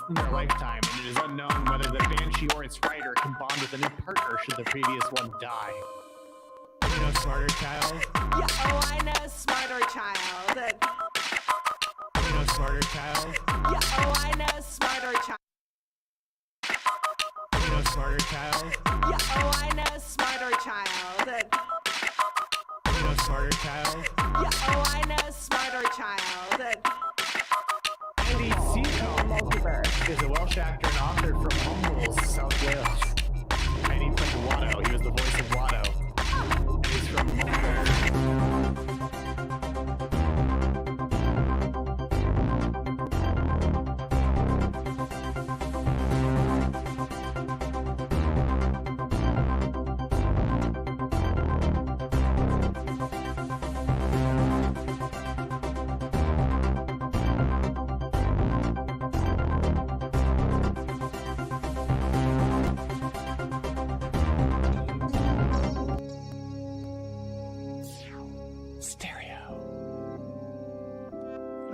in their lifetime, and it is unknown whether the banshee or its rider can bond with a new partner should the previous one die. You know, Smarter Child? Yeah, oh, I know Smarter Child. You know, Smarter Child? Yeah, oh, I know Smarter Child. You know, Smarter Child? Yeah, oh, I know Smarter Child. You know, Smarter Child? Yeah, oh, I know Smarter Child. Andy Seacombe Multiverse is a Welsh actor and author from Humbles, South Wales. And he played Watto. He was the voice of Watto. And he's from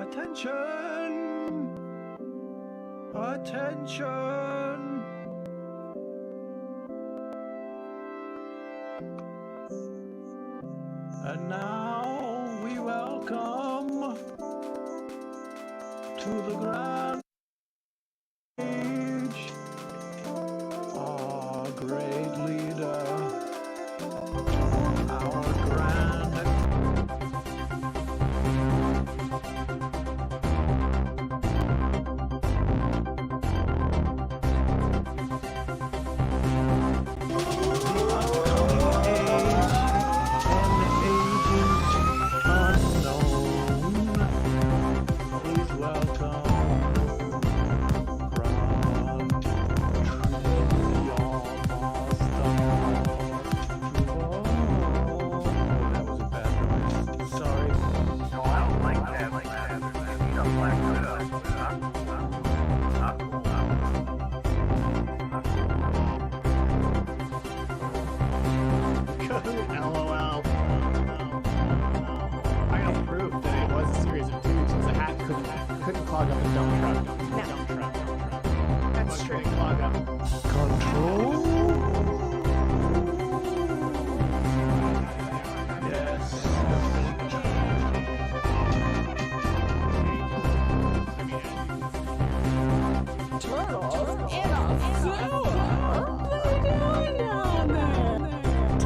Attention! Attention! And now we welcome to the grand stage our great leader, our grand LOL. I have proof that it was a series of tubes because the hat couldn't clog up a dump truck. No. Dump truck. That's But true. couldn't clog up. control. Yes. Turtles in a sewer? What are they doing down there?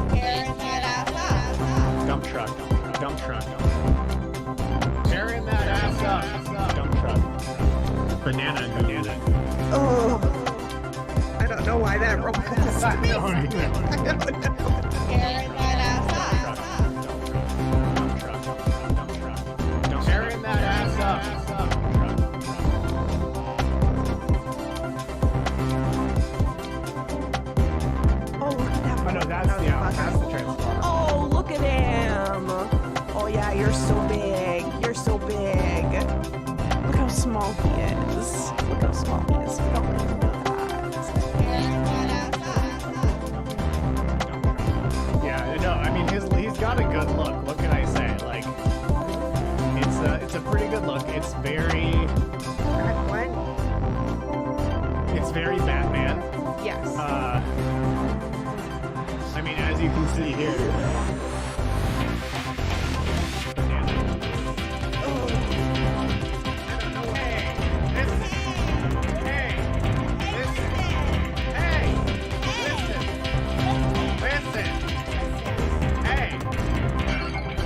Tearing that ass up. Dump truck. Dump truck. Tearing that ass up. Dump truck. Banana. Oh, I don't know why that repulsed me. I don't know. Tearing that ass up. Dump truck. Tearing that ass up. Oh, look at that. Oh no, that's the transformer. Oh, look at him. Oh yeah, you're so big. You're so big. Look how small he is. Look how small he is. We don't really know that. Yeah, no, I mean he's got a good look. What can I say? Like, it's a pretty good look. It's very Batman. Yes. I mean, as you can see here.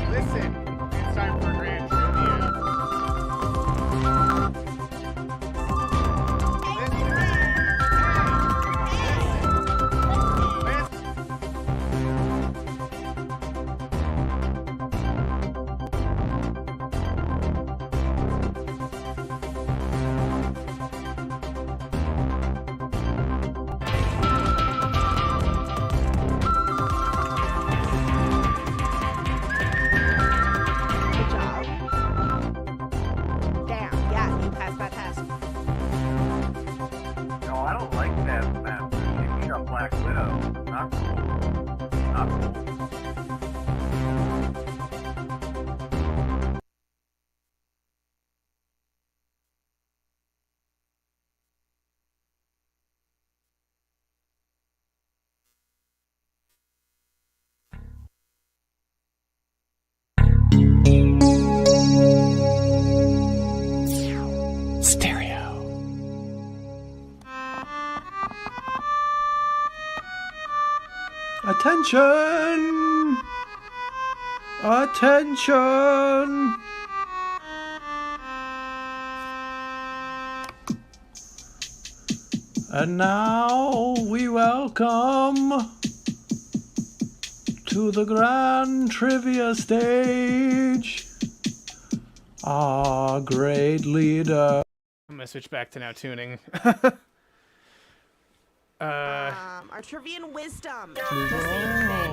Listen, it's time for grand trivia. Stereo. Attention! Attention! And now we welcome to the grand trivia stage our great leader. I'm gonna switch back to now tuning. Our trivia and wisdom. The same thing.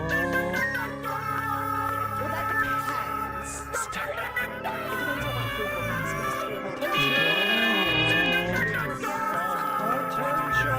Well, that depends. It depends on what group we're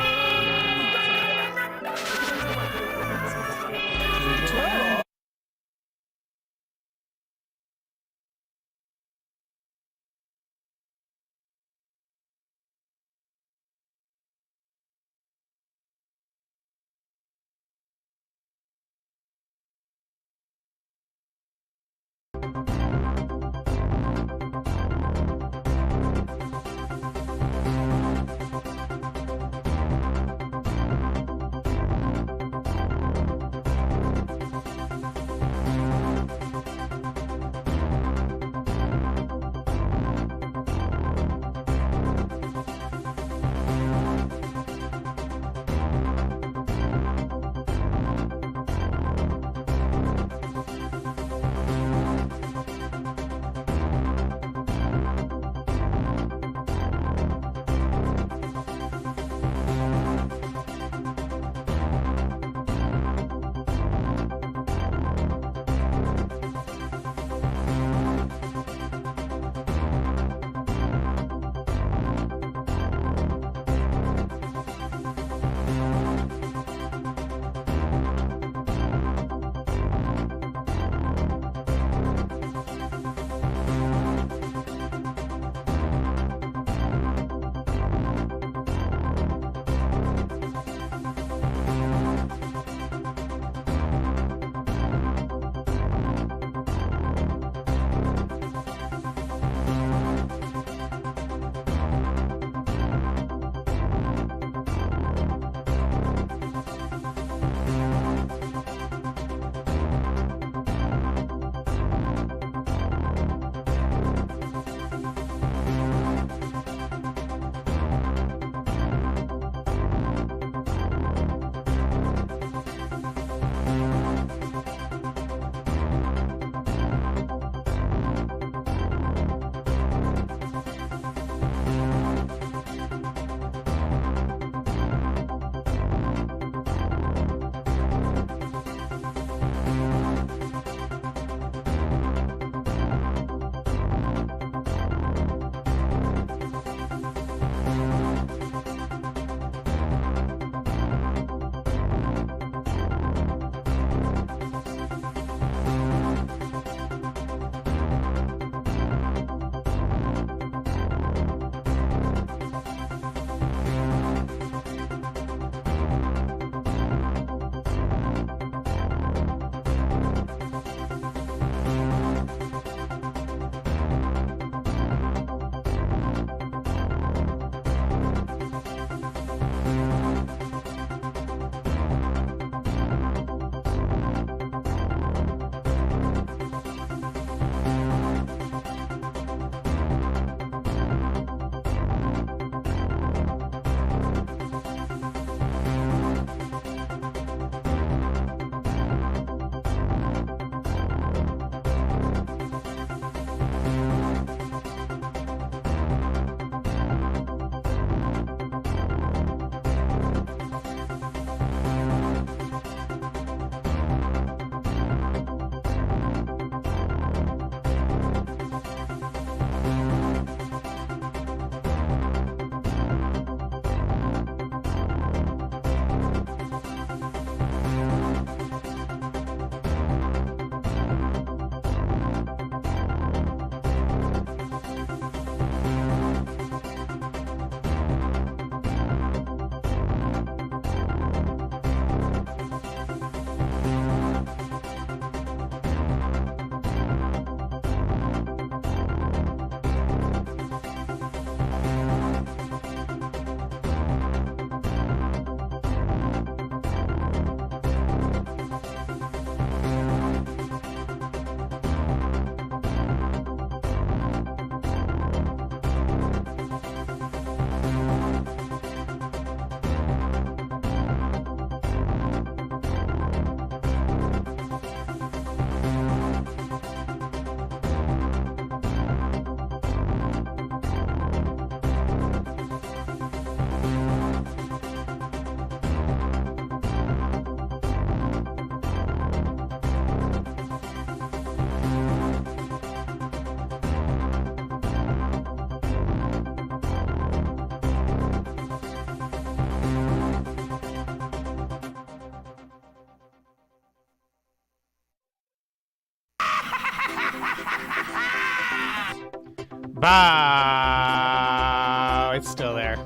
Ah, it's still there.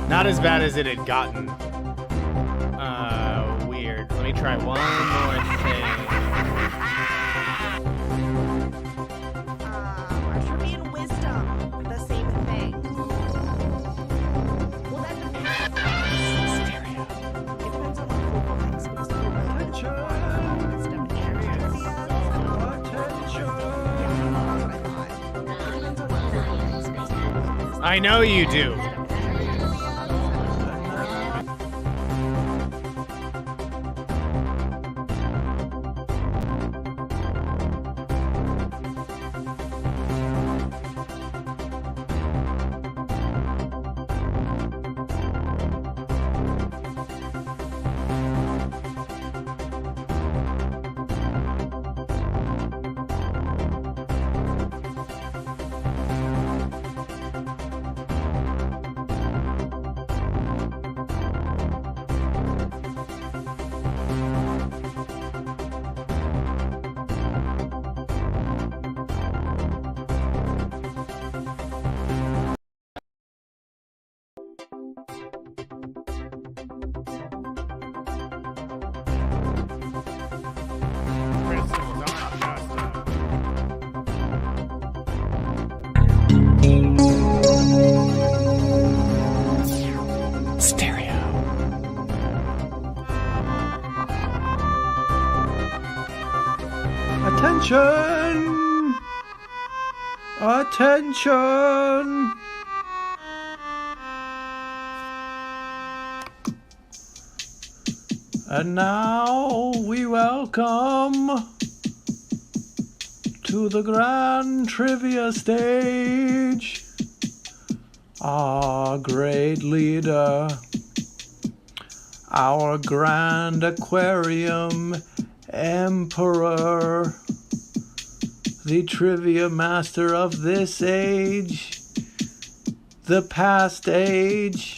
Not as bad as it had gotten. Weird. Let me try one more thing. Are Trivia and Wisdom the same thing? Well, that depends. Stereo. It depends on what Google thinks. Because Google thinks Wisdom and Trivia. Yeah, that's what I thought. It depends on what Google thinks. I know you do. Attention! Attention! And now we welcome to the grand trivia stage our great leader, our grand aquarium emperor, the trivia master of this age, the past age,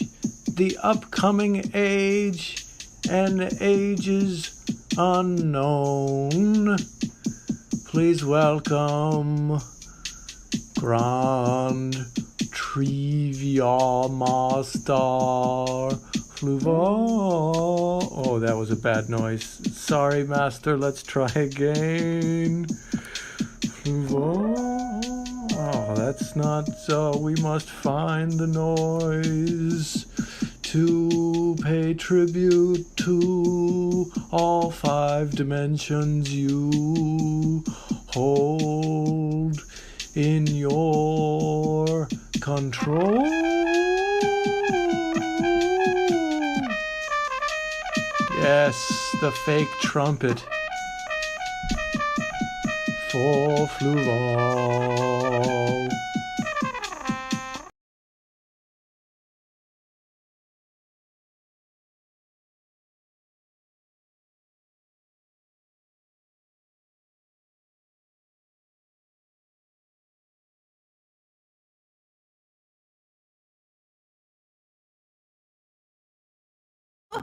the upcoming age, and ages unknown. Please welcome Grand Triviamaster Fluval. Oh, that was a bad noise. Sorry, Master. Let's try again. Oh, that's not so. We must find the noise to pay tribute to all 5 dimensions you hold in your control. Yes, the fake trumpet for Fluval.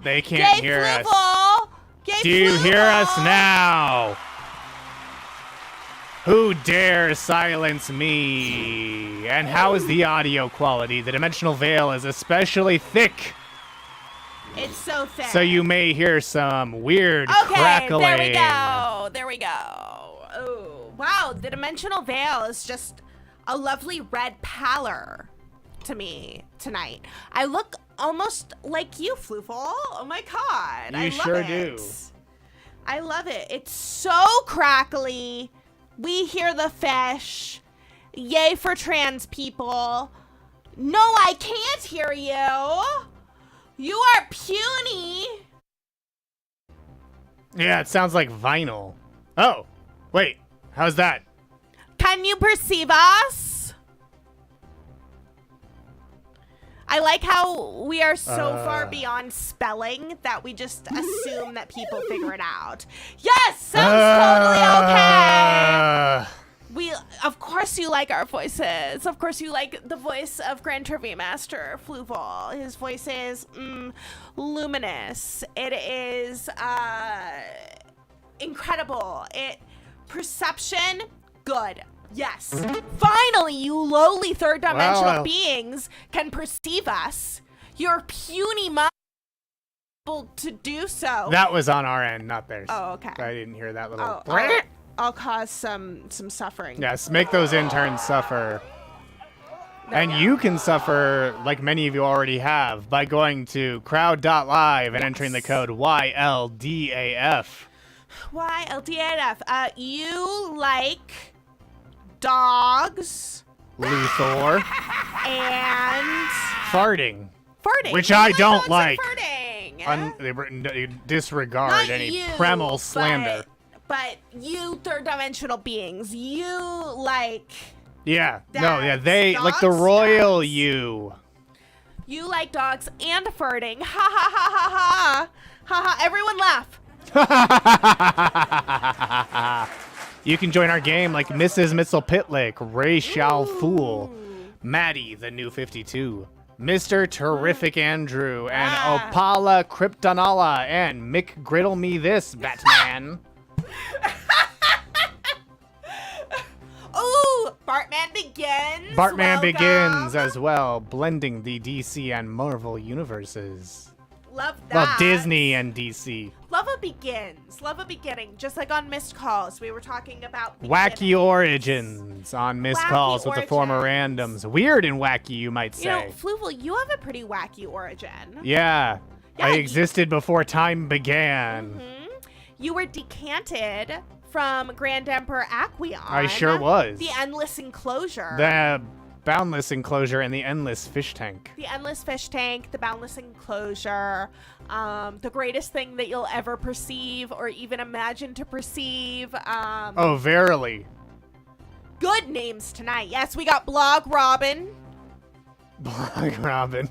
They can't hear us. Do you hear us now? Who dares silence me? And how is the audio quality? The dimensional veil is especially thick, It's so thick. so you may hear some weird crackling. There we go. There we go. Oh, wow. The dimensional veil is just a lovely red pallor to me tonight. I look almost like you, Flooful. Oh my god. You I love sure it. do. I love it. It's so crackly. We hear the fish. Yay for trans people. No, I can't hear you. You are puny. Yeah, it sounds like vinyl. Oh, wait. How's that? Can you perceive us? I like how we are so far beyond spelling that we just assume that people figure it out. Yes, sounds totally okay. Of course you like our voices. Of course you like the voice of Grand Triviamaster, Fluval. His voice is luminous. It is incredible. Perception, good. Yes. Finally, you lowly third dimensional beings can perceive us. Your puny mind able to do so. That was on our end, not theirs. Oh, okay. I didn't hear that little. I'll cause some suffering. Yes, make those interns suffer. And you can suffer, like many of you already have, by going to crowd.live and entering the code YLDAF. YLDAF. You like dogs. Luthor. And farting. Which You I don't like. like. Farting. Disregard Not any you, Premel slander. But you third dimensional beings, you like. Yeah. Dogs. No, yeah, they Dogs? like the royal Dogs. you. You like dogs and farting. Ha ha ha ha ha. Ha ha. Everyone laugh. You can join our game like Mrs. Mitzel-Pitlick, Ray Shao Fool, Maddie, the new 52, Mr. Terrific Andrew, and Opala Kryptonala, and Mick Griddle Me This, Batman. Ooh, Bartman Begins. Bartman Welcome. Begins as well, blending the DC and Marvel universes. Love that. Well, Disney and DC. Love a begins. Love a beginning. Just like on Missed Calls, we were talking about Wacky beginnings. origins on Missed Wacky Calls with the former origins. randoms. Weird and wacky, you might say. You know, Fluval, you have a pretty wacky origin. Yeah, I you- existed before time began. You were decanted from Grand Emperor Aquarium. I sure was. The Endless Enclosure. The Boundless Enclosure and the Endless Fish Tank. The Endless Fish Tank, the Boundless Enclosure, the greatest thing that you'll ever perceive or even imagine to perceive. Oh, verily. Good names tonight. Yes, we got Blog Robin. Blog Robin.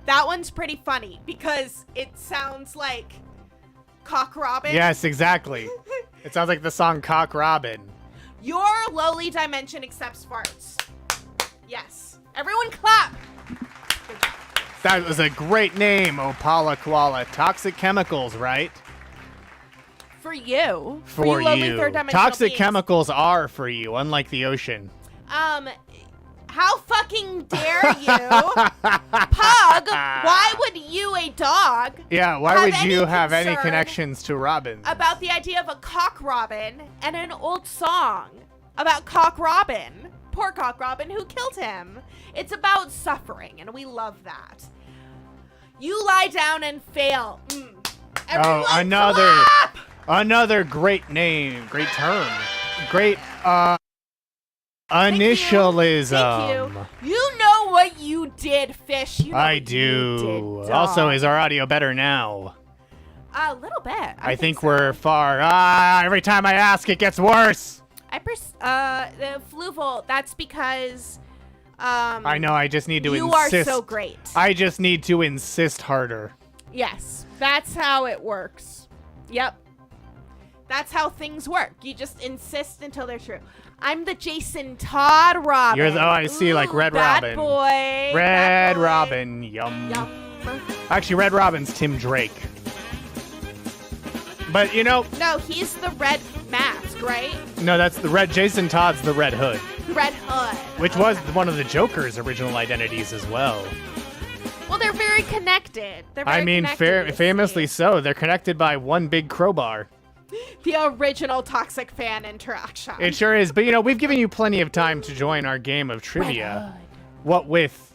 That one's pretty funny because it sounds like Cock Robin. Yes, exactly. It sounds like the song Cock Robin. Your lowly dimension accepts farts. Yes. Everyone clap. That was a great name, Opala Koala. Toxic chemicals, right? For you. For lowly you. third dimensional Toxic beings. chemicals are for you, unlike the ocean. How fucking dare you? Pug, why would you, a dog, Yeah, why have would any you have any concern connections to Robin? about the idea of a cock robin and an old song about Cock Robin? Poor Cock Robin who killed him. It's about suffering, and we love that. You lie down and fail. Everyone clap! Another great name, great term, great initialism. Thank you. You know what you did, fish. You know I what you do. did, dog. Also, is our audio better now? A little bit. I think so. we're far. Every time I ask, it gets worse. The Fluval, that's because I know. I just need to you insist. are so great. I just need to insist harder. Yes, that's how it works. Yep. That's how things work. You just insist until they're true. I'm the Jason Todd Robin. You're the, oh, I see, like Red bad Robin. Boy. Red bad boy. Robin. Yum. Yum. Actually, Red Robin's Tim Drake. But you know, No, he's the Red Mask, right? no, that's the Red. Jason Todd's the Red Hood, Red Hood. which was one of the Joker's original identities as well. Well, they're very connected. They're very I mean, connected, famously you see. so. They're connected by one big crowbar. The original toxic fan interaction. It sure is. But you know, we've given you plenty of time to join our game of trivia. What with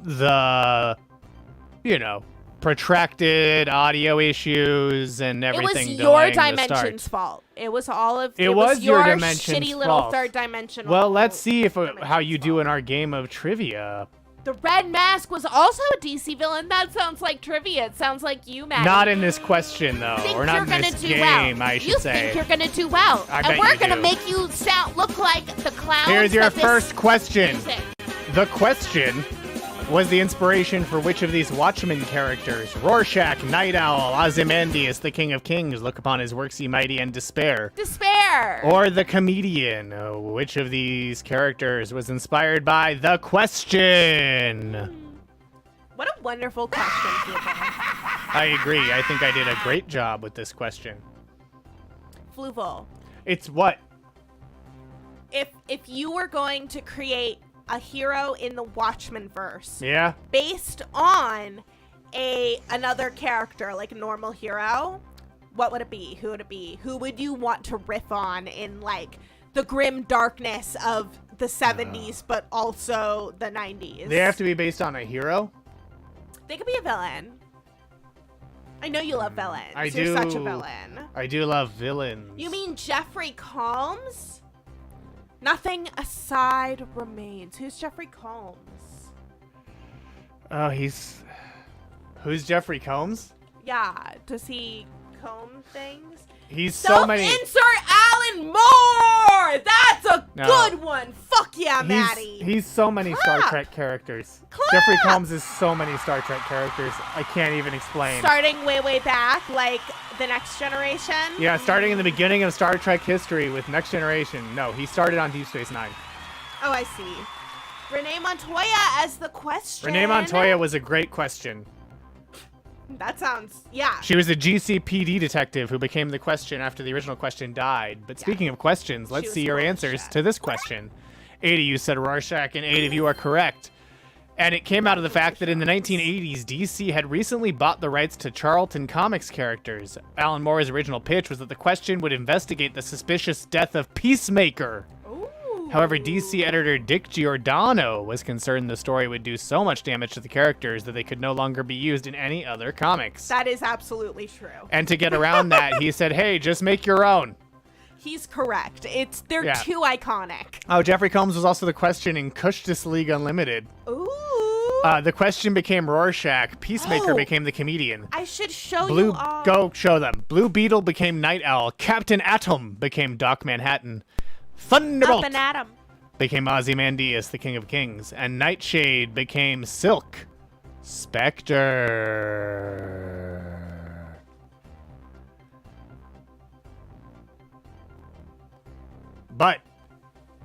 the, protracted audio issues and everything. It was your delaying the dimension's start. fault. It was all of. It was your your dimension's shitty little fault. third dimensional. Well, let's see if how you dimension's do fault. in our game of trivia. The Red Mask was also a DC villain. That sounds like trivia. It sounds like you, Maddie. Not in this question, though, Think or not you're in gonna this do game, well. I should you say. think you're gonna do well, I and bet we're you gonna do. make you look like the clowns. Here's your that this first question. music. The question was the inspiration for which of these Watchmen characters? Rorschach, Night Owl, Ozymandias, the King of Kings, look upon his works ye mighty and despair. Despair! Or the comedian? Which of these characters was inspired by The Question? What a wonderful question, Fluval. I agree. I think I did a great job with this question. Fluval, It's what? if you were going to create a hero in the Watchmen verse Yeah? based on another character, like a normal hero, what would it be? Who would it be? Who would you want to riff on in like the grim darkness of the 70s, but also the 90s? They have to be based on a hero? They could be a villain. I know you love villains. I You're do. such a villain. I do love villains. You mean Jeffrey Combs? Nothing aside remains. Who's Jeffrey Combs? Oh, who's Jeffrey Combs? Yeah, does he comb things? He's so many. Insert Alan Moore! That's a No. good one! Fuck yeah, Maddie! He's so many Star Clap. Trek characters. Clap. Jeffrey Combs is so many Star Trek characters. I can't even explain. Starting way back, like the Next Generation? Yeah, starting in the beginning of Star Trek history with Next Generation. No, he started on Deep Space Nine. Oh, I see. Renee Montoya as the Question. Renee Montoya was a great question. That sounds, yeah. She was a GCPD detective who became the Question after the original Question died. But speaking of questions, let's was see your full of answers shit. to this question. 8 of you said Rorschach, and 8 of you are correct. And it came out of the fact that in the 1980s, DC had recently bought the rights to Charlton Comics characters. Alan Moore's original pitch was that the Question would investigate the suspicious death of Peacemaker. However, DC editor Dick Giordano was concerned the story would do so much damage to the characters that they could no longer be used in any other comics. That is absolutely true. And to get around that, he said, hey, just make your own. He's correct. They're Yeah. too iconic. Oh, Jeffrey Combs was also the Question in Justice League Unlimited. Ooh. The Question became Rorschach. Peacemaker Oh. became the comedian. I should show you all. Go show them. Blue Beetle became Night Owl. Captain Atom became Doc Manhattan. Thunderbolt Up and at 'em. became Ozymandias, the King of Kings, and Nightshade became Silk Spectre. But,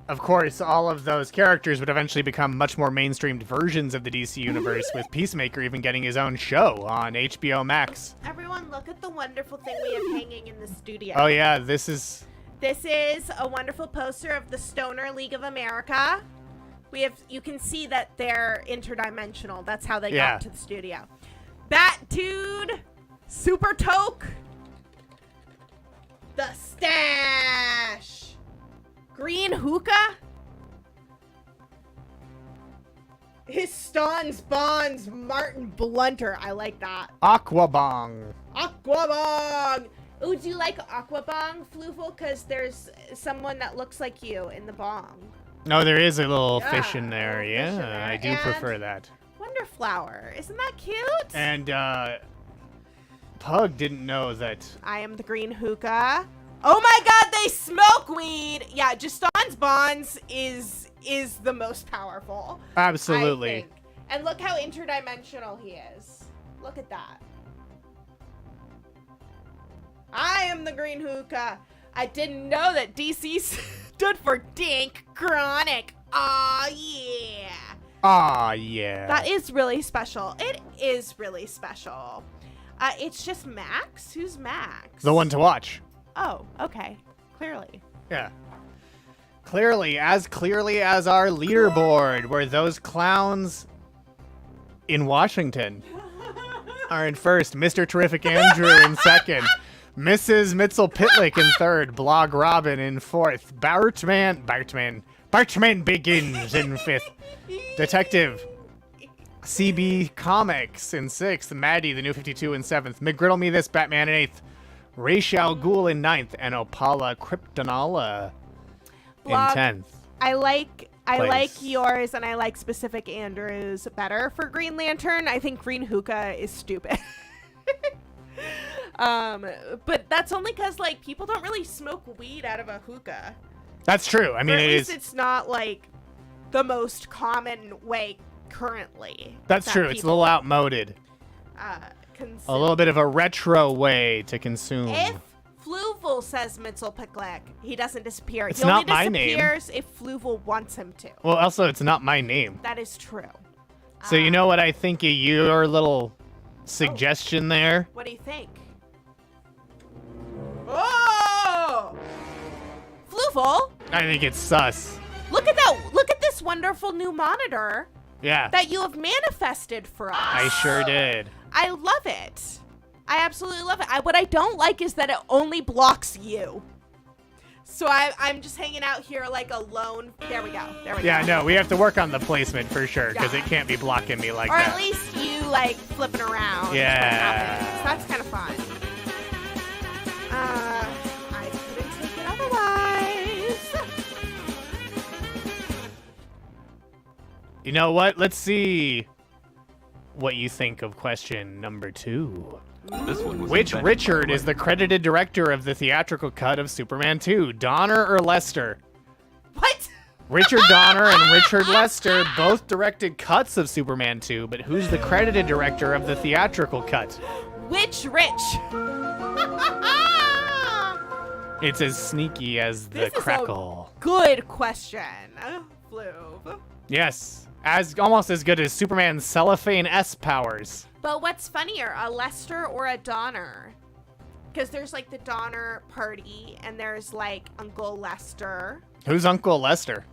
of course, all of those characters would eventually become much more mainstreamed versions of the DC Universe, with Peacemaker even getting his own show on HBO Max. Everyone, look at the wonderful thing we have hanging in the studio. Oh yeah, this is... This is a wonderful poster of the Stoner League of America. You can see that they're interdimensional. That's how they Yeah. got to the studio. Bat Dude, Super Toke, The Stash, Green Hookah, His Stons Bonds, Martin Blunter. I like that. Aquabong. Aquabong. Ooh, do you like Aquabong, Fluval? Because there's someone that looks like you in the bong. No, there is a little Yeah, fish in there. a little Yeah, fish in there. I do And- prefer that. Wonderflower. Isn't that cute? And Pug didn't know that. I am the green hookah. Oh my god, they smoke weed! Yeah, Justin's Bonds is the most powerful. I Absolutely. think. And look how interdimensional he is. Look at that. I am the green hookah. I didn't know that DC stood for Dink Chronic. Aw, yeah. Aw, yeah. That is really special. It is really special. It's just Max? Who's Max? The one to watch. Oh, okay. Clearly. Yeah. Clearly as our leaderboard, where those clowns in Washington are in first, Mr. Terrific Andrew in second, Mrs. Mitzel Pitlick in third, Blog Robin in fourth, Bartman Begins in fifth, Detective CB Comics in sixth, Maddie the New 52 in seventh, McGriddle Me This Batman in eighth, Ra's Ghul in ninth, and Opala Kryptonala in Blog, 10th. I like place. yours and I like specific Andrews better for Green Lantern. I think Green Hookah is stupid. But that's only because like people don't really smoke weed out of a hookah. That's true. I mean, Or at it least is. it's not like the most common way currently. That's that true. It's a people, little outmoded. consume. A little bit of a retro way to consume. If Fluval says Mitzelpicklick, he doesn't disappear. It's he only not my name. disappears if Fluval wants him to. Well, also, it's not my name. That is true. So you know what I think of your little suggestion there? What do you think? Oh! Fluval, I think it's sus. look at that. Look at this wonderful new monitor Yeah, that you have manifested for us. I sure did. I love it. I absolutely love it. What I don't like is that it only blocks you. So I'm just hanging out here like alone. There we go. There we go. Yeah, no, we have to work on the placement for sure, because Yeah. it can't be blocking me like Or that. at least you like flipping around. is what Yeah. happens. That's kind of fun. I couldn't take it otherwise. You know what? Let's see what you think of question number 2. This one was Which invented, Richard by is the credited director of the theatrical cut of Superman 2? Donner or Lester? What? Richard Donner and Richard Lester both directed cuts of Superman 2, but who's the credited director of the theatrical cut? Which Rich? It's as sneaky as the This is a crackle. Good question, Floob. Yes, almost as good as Superman's cellophane S powers. But what's funnier, a Lester or a Donner? Because there's like the Donner party, and there's like Uncle Lester. Who's Uncle Lester?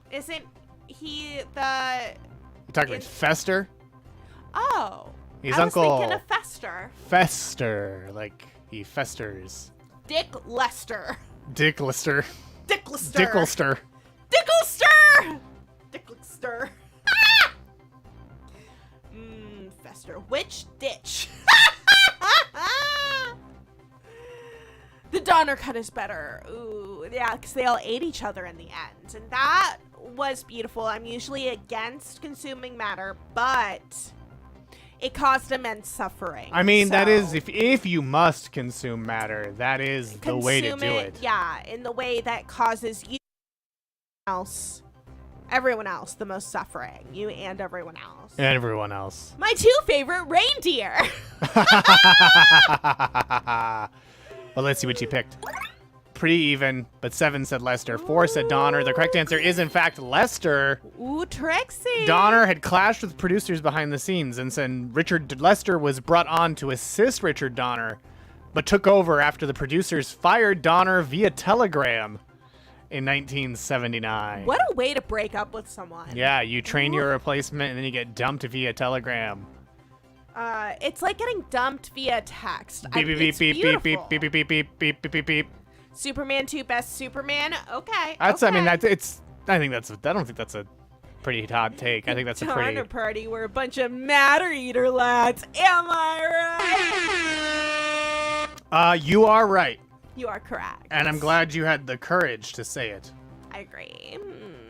Isn't he the? You talking about Fester? Oh, He's I was Uncle thinking of Fester. Fester, like he festers. Dick Lester. Dick Lister. Dick Lester. Dicklester. Dicklester. Dicklester. Ah! Fester. Which ditch? The Donner cut is better. Ooh, yeah, because they all ate each other in the end. And that was beautiful. I'm usually against consuming matter, but it caused immense suffering. I mean, that is, so if you must consume matter, that is the way to consume do it. Yeah, in the way that causes you everyone else the most suffering. You and everyone else. And everyone else. My 2 favorite reindeer. Well, let's see what you picked. Pretty even, but 7 said Lester. 4 said Donner. The correct answer is, in fact, Lester. Ooh, Trixie. Donner had clashed with producers behind the scenes, and said Richard Lester was brought on to assist Richard Donner, but took over after the producers fired Donner via telegram in 1979. What a way to break up with someone. Yeah, you train your replacement, and then you get dumped via telegram. It's like getting dumped via text. Beep, beep, beep, It's beep, beep, beep, beautiful. beep, beep, beep, beep, beep, beep, beep, beep. Superman 2 best Superman. Okay. That's, okay. I mean, I don't think that's a pretty hot take. I think that's a pretty. Donner party were a bunch of matter eater lads. Am I right? You are right, You are correct. and I'm glad you had the courage to say it. I agree.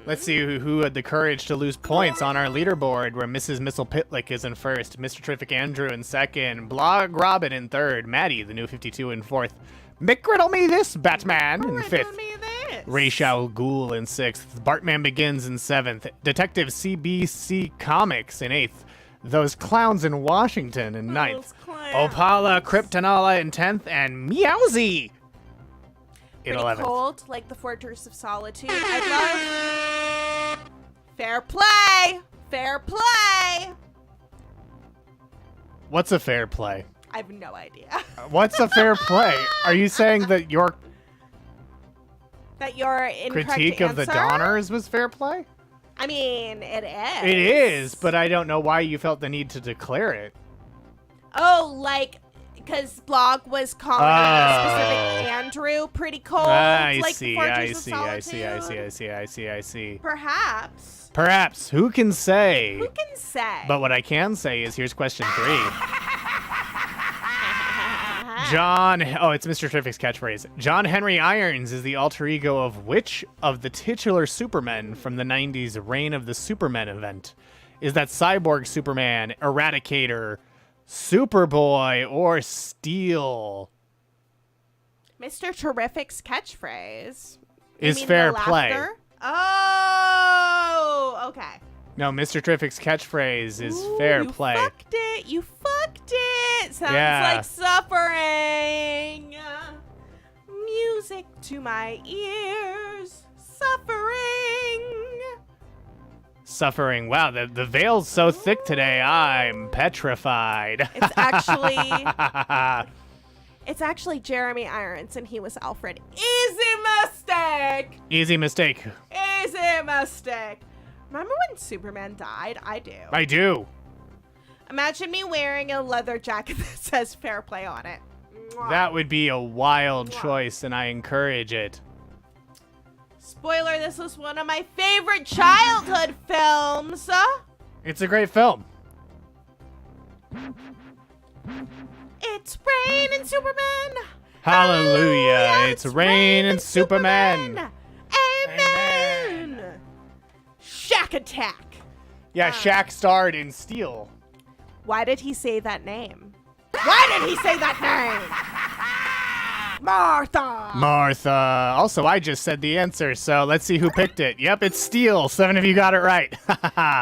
Let's see who had the courage to lose points on our leaderboard, where Mrs. Mitzelpicklick is in first, Mr. Terrific Andrew in second, Blog Robin in third, Maddie, the new 52, in fourth, McGriddle Me This Batman in fifth, Riddle me this. Ra's al Ghul in sixth, Bartman Begins in seventh, Detective CBC Comics in eighth, Those Clowns in Washington in ninth, Those clowns. Opala Kryptonala in 10th, and Meowsy in Pretty 11th. cold, like the Fortress of Solitude. I love. Fair play. Fair play. What's a fair play? I have no idea. What's a fair play? Are you saying that your That your incorrect critique of the answer? Donners was fair play? I mean, it is. It is, but I don't know why you felt the need to declare it. Oh, like, because Blog was calling a specific Andrew pretty cold. I like see, Fortress I of see, Solitude. I see. Perhaps. Perhaps. Who can say? Who can say? But what I can say is, here's question 3. John, it's Mr. Terrific's catchphrase. John Henry Irons is the alter ego of which of the titular Supermen from the 90s Reign of the Supermen event? Is that Cyborg Superman, Eradicator, Superboy, or Steel? Mr. Terrific's catchphrase. You Is mean fair the play. laughter? Oh, okay. No, Mr. Terrific's catchphrase is fair play. You fucked it. You fucked it. Sounds Yeah. like suffering. Music to my ears. Suffering. Suffering. Wow, the veil's so thick today. I'm petrified. It's actually Jeremy Irons, and he was Alfred. Easy mistake. Easy mistake. Easy mistake. Remember when Superman died? I do. I do. Imagine me wearing a leather jacket that says fair play on it. Mwah. That would be a wild choice, and I encourage it. Spoiler, this was one of my favorite childhood films. It's a great film. It's raining Superman. Hallelujah. It's raining Superman. Amen. Shack Attack. Yeah, Shaq starred in Steel. Why did he say that name? Why did he say that name? Martha. Martha. Also, I just said the answer, so let's see who picked it. Yep, it's Steel. 7 of you got it right.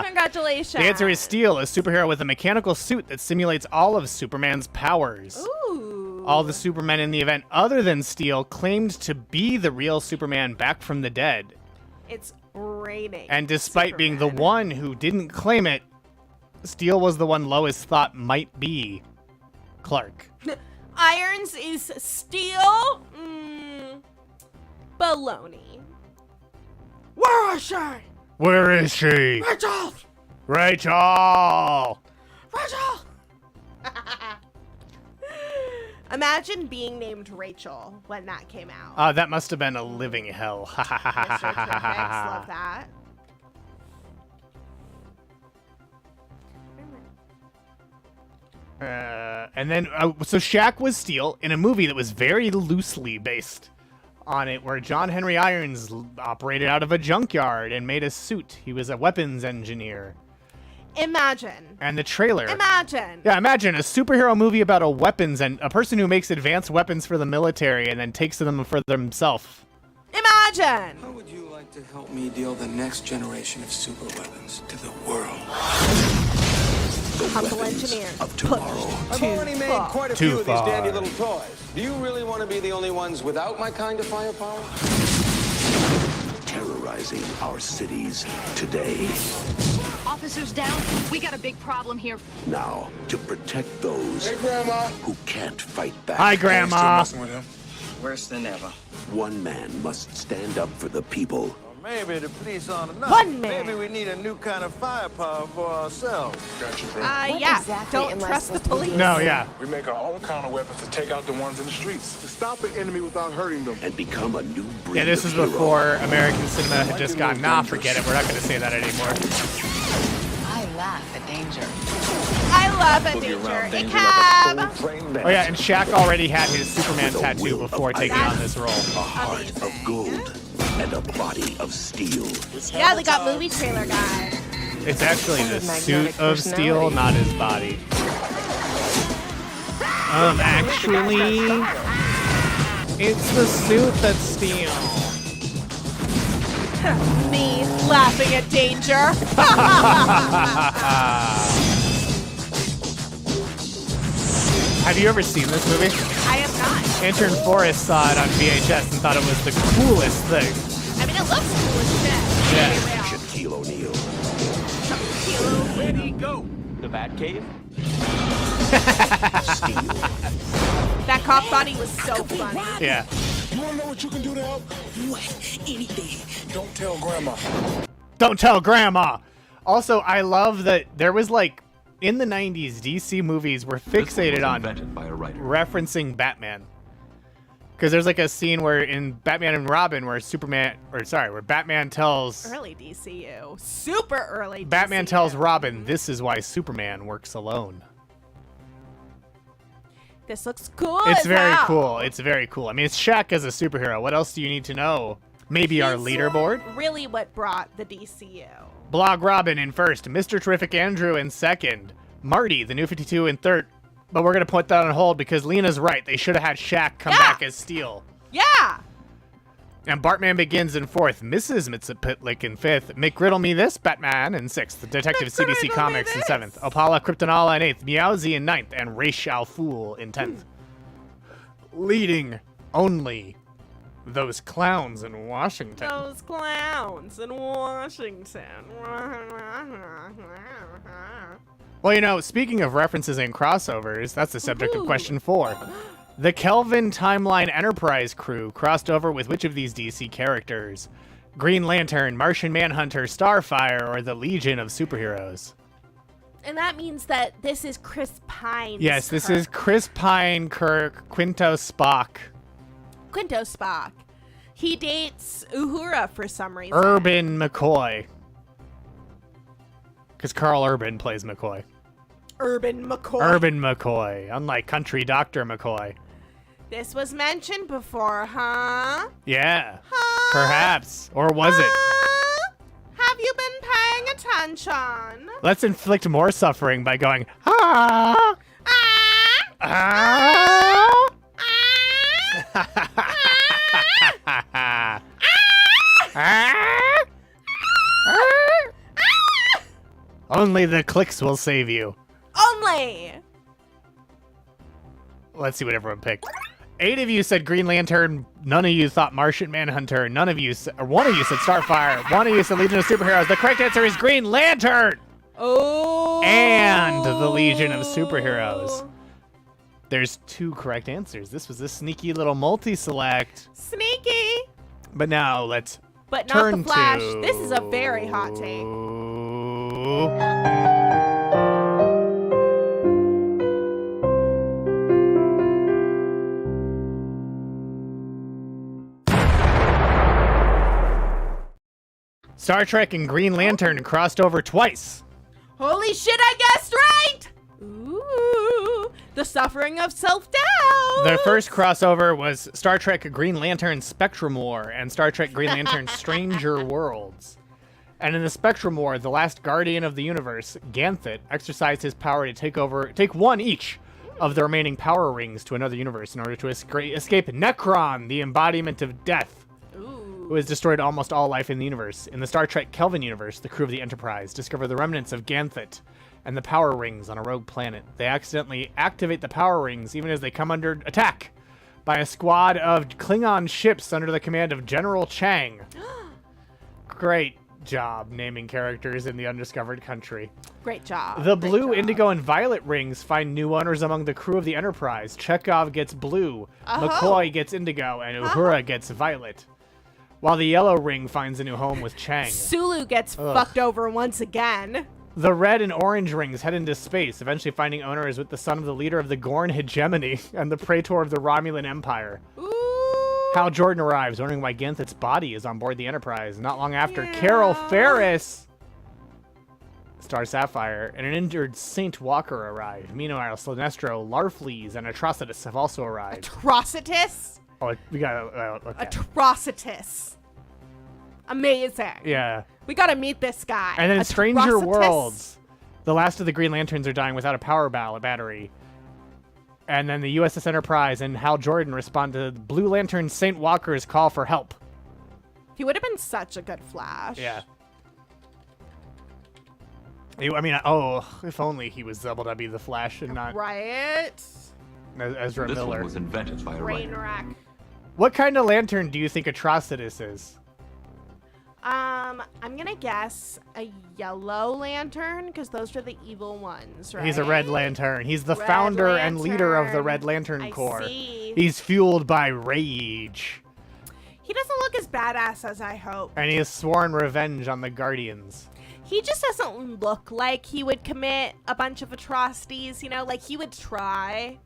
Congratulations. The answer is Steel, a superhero with a mechanical suit that simulates all of Superman's powers. Ooh. All the Supermen in the event other than Steel claimed to be the real Superman back from the dead. It's raining. And despite being the Superman. one who didn't claim it, Steel was the one Lois thought might be Clark. Irons is steel? Baloney. Where is she? Where is she? Rachel! Rachel! Rachel! Imagine being named Rachel when that came out. That must have been a living hell. Mr. Terrifics, love that. And then, so Shaq was Steel in a movie that was very loosely based on it, where John Henry Irons operated out of a junkyard and made a suit. He was a weapons engineer. Imagine. And the trailer. Imagine. Yeah, imagine a superhero movie about a weapons and a person who makes advanced weapons for the military and then takes them for himself. Imagine. How would you like to help me deal the next generation of super weapons to the world? Humble engineer. Of tomorrow. I've already made quite a Too few of these far. dandy little toys. Do you really want to be the only ones without my kind of firepower? Terrorizing our cities today. Officers down. We got a big problem here. Now, to protect those who can't fight back. Hi, Grandma. Worse than ever. One man must stand up for the people. Maybe the police aren't enough. One man. Maybe we need a new kind of firepower for ourselves. Yeah. Don't trust the police. No, yeah. We make our own counter weapons to take out the ones in the streets. To stop an enemy without hurting them. And become a new breed Yeah, this of is hero. before American cinema had just gone, nah, forget it. We're not going to say that anymore. I laugh at danger. I love a danger. A cab. Oh, yeah, and Shaq already had his Superman tattoo before taking on this role. A heart of gold and a body of steel. Yeah, they got movie trailer guy. It's actually the magnetic suit of Steel, personality. not his body. Actually, it's the suit that's Steel. Me laughing at danger. Have you ever seen this movie? I am not. Intern Forrest saw it on VHS and thought it was the coolest thing. I mean, it looks cool as shit. Yeah. Shaquille O'Neal. Where'd he go? The Batcave? Steel. That cop thought he was so funny. Yeah. You wanna know what you can do to help? What? Anything. Don't tell Grandma. Don't tell Grandma. Also, I love that there was like, in the 90s, DC movies were fixated on referencing Batman. Because there's like a scene where in Batman and Robin where where Batman tells... Early DCU. Super early Batman DCU. tells Robin, this is why Superman works alone. This looks cool. It's as very hell. cool. It's very cool. I mean, it's Shaq as a superhero. What else do you need to know? Maybe our He's leaderboard? really what brought the DCU. Blog Robin in first. Mr. Terrific Andrew in second. Marty, the new 52, in third. But we're going to put that on hold because Lena's right. They should have had Shaq come back as Steel. Yeah. And Bartman Begins in 4th, Mrs. Mxyzptlk in 5th, McRiddle Me This, Batman in 6th, Detective CBC Comics in 7th, Opala Kryptonala in 8th, Meowsy in 9th, and Ra's al Fool in 10th. Leading only those clowns in Washington. Those clowns in Washington. Well, you know, speaking of references and crossovers, that's the subject of question 4. The Kelvin Timeline Enterprise crew crossed over with which of these DC characters? Green Lantern, Martian Manhunter, Starfire, or the Legion of Superheroes? And that means that this is Chris Pine's Yes, this Kirk. is Chris Pine Kirk, Quinto Spock. Quinto Spock. He dates Uhura for some reason. Urban McCoy. Because Carl Urban plays McCoy. Urban McCoy. Urban McCoy, unlike country Dr. McCoy. This was mentioned before, huh? Yeah, Huh? perhaps. Or was it? Huh? Have you been paying attention? Let's inflict more suffering by going, ah! Ah! Ah! Only the clicks will save you. Only! Let's see what everyone picked. 8 of you said Green Lantern. None of you thought Martian Manhunter. None of you, or one of you said Starfire. One of you said Legion of Superheroes. The correct answer is Green Lantern! Oh! And the Legion of Superheroes. There's 2 correct answers. This was a sneaky little multi-select. Sneaky! But now let's But not turn the Flash. to... This is a very hot take. Star Trek and Green Lantern crossed over twice. Holy shit, I guessed right! Ooh, the suffering of self-doubt. The first crossover was Star Trek Green Lantern Spectrum War and Star Trek Green Lantern Stranger Worlds. And in the Spectrum War, the last guardian of the universe, Ganthet, exercised his power to take one each of the remaining power rings to another universe in order to escape Necron, the embodiment of death, who has destroyed almost all life in the universe. In the Star Trek Kelvin universe, the crew of the Enterprise discover the remnants of Ganthet and the power rings on a rogue planet. They accidentally activate the power rings even as they come under attack by a squad of Klingon ships under the command of General Chang. Great job naming characters in the undiscovered country. Great job. The Great blue, job. indigo, and violet rings find new owners among the crew of the Enterprise. Chekhov gets blue, McCoy gets indigo, and Uhura gets violet. While the yellow ring finds a new home with Chang. Sulu gets fucked over once again. The red and orange rings head into space, eventually finding owners with the son of the leader of the Gorn hegemony and the praetor of the Romulan Empire. Ooh. Hal Jordan arrives, wondering why Ganthet's body is on board the Enterprise. Not long after, Carol Ferris, Star Sapphire, and an injured Saint Walker arrive. Meanwhile, Sinestro, Larfleeze, and Atrocitus have also arrived. Atrocitus? Oh, we got okay. Atrocitus. Amazing. Yeah. We gotta meet this guy. And then Stranger Atrocitus. Worlds. The last of the Green Lanterns are dying without a power battery. And then the USS Enterprise and Hal Jordan respond to Blue Lantern Saint Walker's call for help. He would have been such a good Flash. Yeah. I mean, oh, if only he was able to be the Flash and not Right? Ezra This Miller. one was invented by a Rain writer. wreck. What kind of lantern do you think Atrocitus is? I'm gonna guess a yellow lantern, because those are the evil ones, right? He's a Red Lantern. He's the Red founder and leader of the Lantern. Red Lantern I Corps. see. He's fueled by rage. He doesn't look as badass as I hope. And he has sworn revenge on the Guardians. He just doesn't look like he would commit a bunch of atrocities, you know? Like, he would try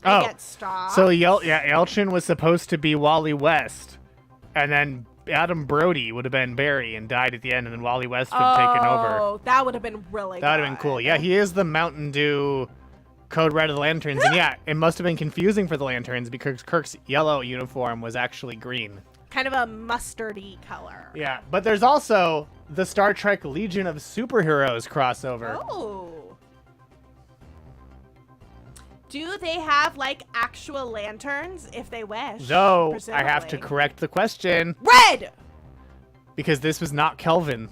and get stopped. So Yelchin was supposed to be Wally West, and then Adam Brody would have been Barry and died at the end, and then Wally West would have taken over. Oh, that would have been really That would have been cool. Yeah, he is the Mountain Dew Code Red of the Lanterns, and yeah, it must have been confusing for the Lanterns because Kirk's yellow uniform was actually green. Kind of a mustardy color. Yeah, but there's also the Star Trek Legion of Superheroes crossover. Oh. Do they have like actual lanterns if they wish? Though I have to presumably? correct the question Red. because this was not Kelvin.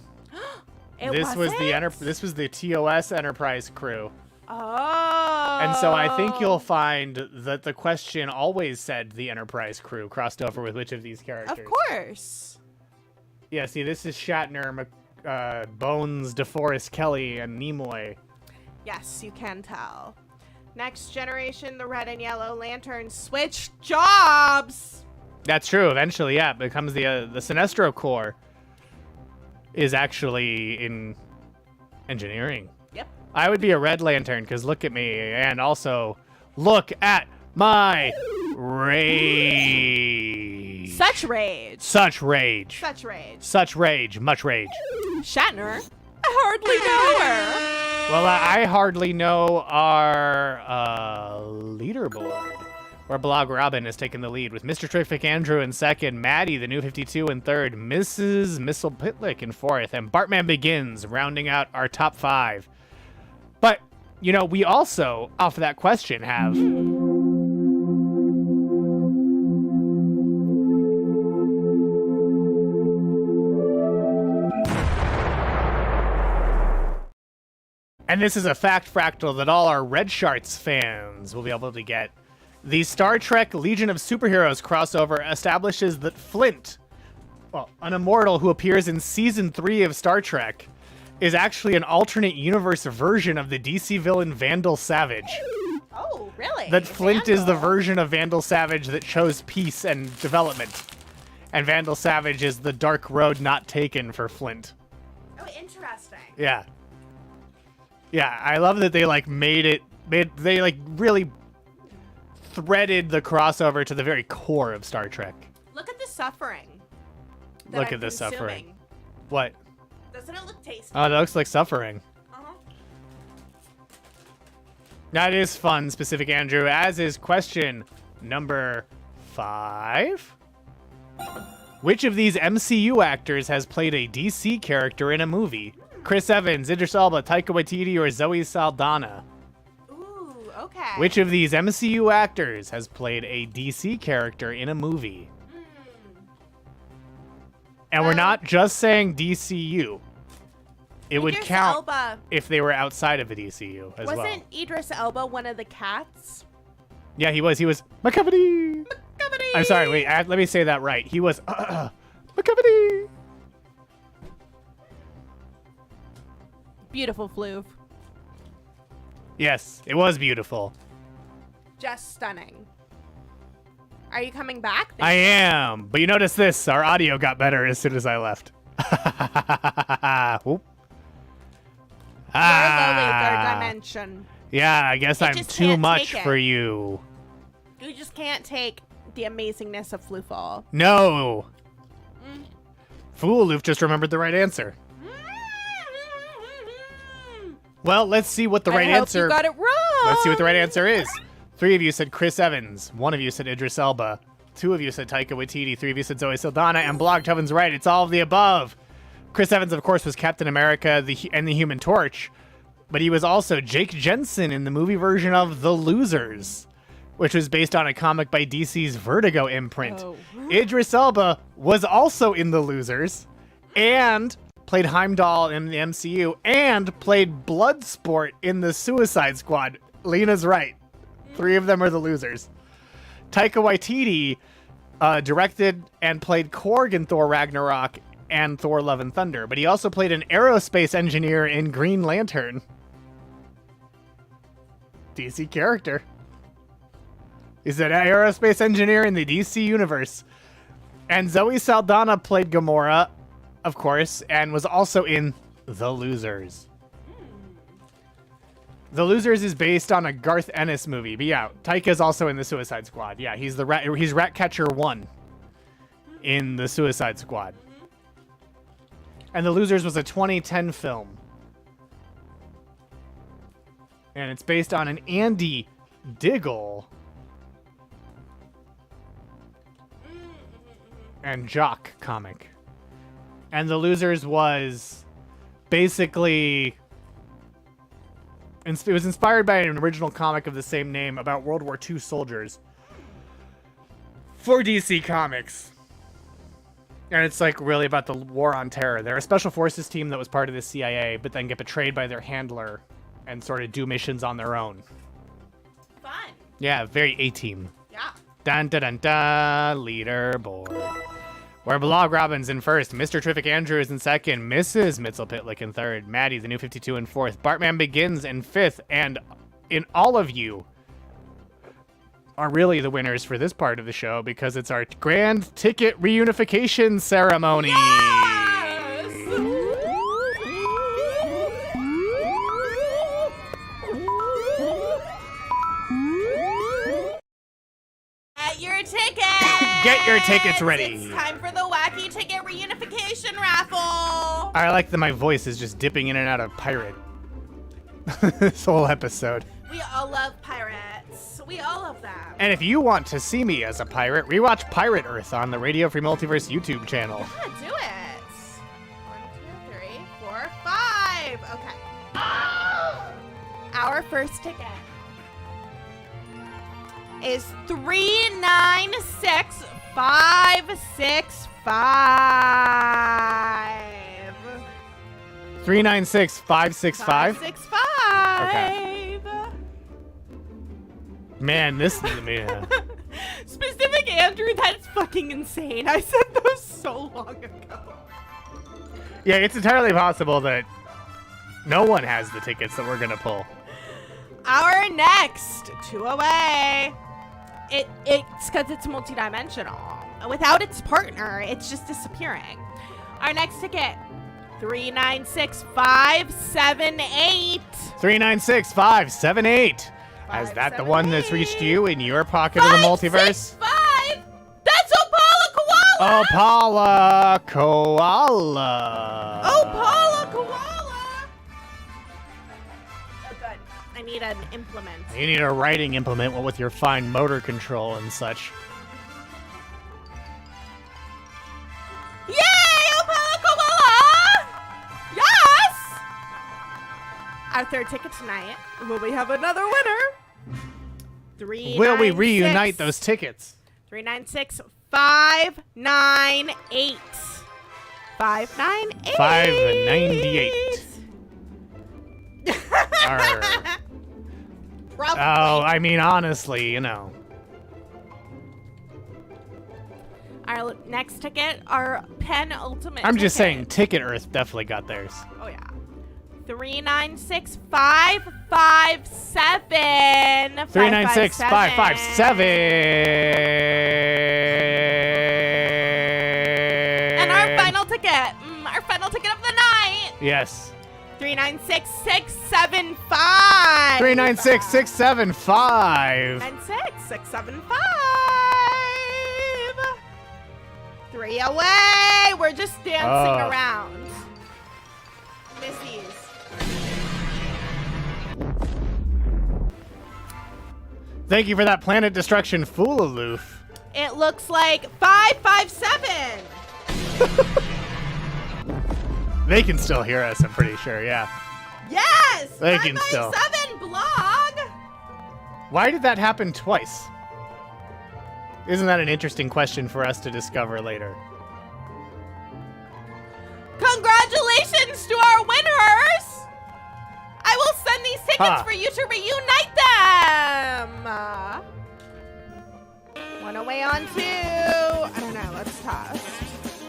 This was wasn't? this was the TOS Enterprise crew. Oh. And so I think you'll find that the question always said the Enterprise crew crossed over with which of these characters. Of course. Yeah, see, this is Shatner, Bones, DeForest Kelly, and Nimoy. Yes, you can tell. Next generation, the red and yellow lanterns switch jobs. That's true. Eventually, yeah, it becomes the Sinestro Corps is actually in engineering. Yep. I would be a red lantern because look at me, and also look at my rage. Such rage. Such rage. Such rage. Such rage. Much rage. Shatner. I hardly know her. Well, I hardly know our leaderboard, where Blog Robin has taken the lead, with Mr. Terrific Andrew in second, Maddie, the new 52, in third, Mrs. Missile Pitlick in fourth, and Bartman Begins rounding out our top 5. But, you know, we also, off of that question, have... And this is a fact fractal that all our Red Sharts fans will be able to get. The Star Trek Legion of Superheroes crossover establishes that Flint, well, an immortal who appears in Season 3 of Star Trek, is actually an alternate universe version of the DC villain Vandal Savage. Oh, really? That Flint is the version of Vandal Savage that chose peace and development. And Vandal Savage is the dark road not taken for Flint. Oh, interesting. Yeah. Yeah, I love that they like they like really threaded the crossover to the very core of Star Trek. Look at the suffering. that Look I'm at the consuming. suffering. What? Doesn't it look tasty? Oh, that looks like suffering. Uh-huh. That is fun, specific Andrew, as is question number 5. Which of these MCU actors has played a DC character in a movie? Chris Evans, Idris Elba, Taika Waititi, or Zoe Saldana? Ooh, okay. Which of these MCU actors has played a DC character in a movie? And we're not just saying DCU. It would Idris count Elba. if they were outside of the DCU as well. Wasn't Idris Elba one of the cats? Yeah, he was. He was McCavity. Comedy. I'm sorry. Wait. Let me say that right. He was McCavity. Beautiful Fluve. Yes, it was beautiful. Just stunning. Are you coming back? I am. But you notice this. Our audio got better as soon as I left. Whoop. You're lowly third dimension. Yeah, I guess I'm just too can't much take it. for you. You just can't take the amazingness of Flufall. No. Fool, you've just remembered the right answer. Well, let's see what the right I hope answer. you got it wrong. Let's see what the right answer is. 3 of you said Chris Evans. 1 of you said Idris Elba. 2 of you said Taika Waititi. 3 of you said Zoe Saldana. And Blogtoven's right. It's all of the above. Chris Evans, of course, was Captain America and the Human Torch. But he was also Jake Jensen in the movie version of The Losers, which was based on a comic by DC's Vertigo imprint. Oh. Idris Elba was also in The Losers and played Heimdall in the MCU and played Bloodsport in the Suicide Squad. Lena's right. 3 of them are The Losers. Taika Waititi directed and played Korg in Thor Ragnarok and Thor Love and Thunder, but he also played an aerospace engineer in Green Lantern. DC character. He's an aerospace engineer in the DC universe. And Zoe Saldana played Gamora, of course, and was also in The Losers. The Losers is based on a Garth Ennis movie, but yeah, Taika's also in the Suicide Squad. Yeah, he's Ratcatcher 1 in the Suicide Squad. And The Losers was a 2010 film. And it's based on an Andy Diggle and Jock comic. And The Losers was basically It was inspired by an original comic of the same name about World War II soldiers for DC Comics. And it's like really about the war on terror. They're a special forces team that was part of the CIA, but then get betrayed by their handler and sort of do missions on their own. Fun. Yeah, very A-team. Yeah. Dun dun dun dun, leaderboard. Where Blog Robin's in first, Mr. Terrific Andrew is in second, Mrs. Mitzel-Pitlick in third, Maddie, the new 52 in fourth, Bartman Begins in fifth, and in all of you are really the winners for this part of the show because it's our grand ticket reunification ceremony. Get your tickets! Get your tickets ready. It's time for the wacky ticket reunification raffle. I like that my voice is just dipping in and out of pirate this whole episode. We all love pirates. We all love them. And if you want to see me as a pirate, rewatch Pirate Earth on the Radio Free Multiverse YouTube channel. Yeah, do it. 1, 2, 3, 4, 5. Okay. Our first ticket is 396565. 396565. 565. Okay. Man, this man. Specific Andrew, that's fucking insane. I said those so long ago. Yeah, it's entirely possible that no one has the tickets that we're gonna pull. Our next 2 away. It's because it's multidimensional. Without its partner, it's just disappearing. Our next ticket, 396578. 396578. Is that the one that's reached you in your pocket of the multiverse? 565. That's Opala Koala. Opala Koala. Opala Koala. Oh, good. I need an implement. You need a writing implement with your fine motor control and such. Yay, Opala Koala! Yes! Our third ticket tonight. Will we have another winner? Will we reunite those tickets? 396598. 598. 598. Arr. Probably. Oh, I mean, honestly, you know. Our next ticket, our penultimate I'm just saying, ticket. Ticket Earth definitely got theirs. Oh, yeah. 396557. 396557. And our final ticket. Our final ticket of the night. Yes. 396675. 396675. 396675. 3 away. We're just dancing around. Missies. Thank you for that Planet Destruction Fool Aloof. It looks like 557. They can still hear us, I'm pretty sure, yeah. Yes! They can still. 557 blog! Why did that happen twice? Isn't that an interesting question for us to discover later? Congratulations to our winners! I will send these tickets for you to reunite them! One away on 2. I don't know, let's toss.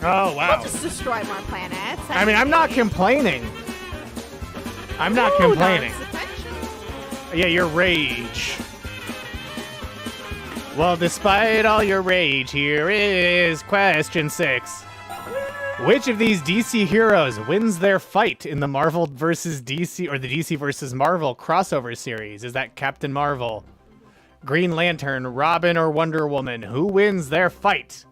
Oh, wow. We'll just destroy more planets. I mean, I'm not complaining. I'm not complaining. Yeah, your rage. Well, despite all your rage, here is question 6. Which of these DC heroes wins their fight in the Marvel vs. DC or the DC vs. Marvel crossover series? Is that Captain Marvel, Green Lantern, Robin, or Wonder Woman? Who wins their fight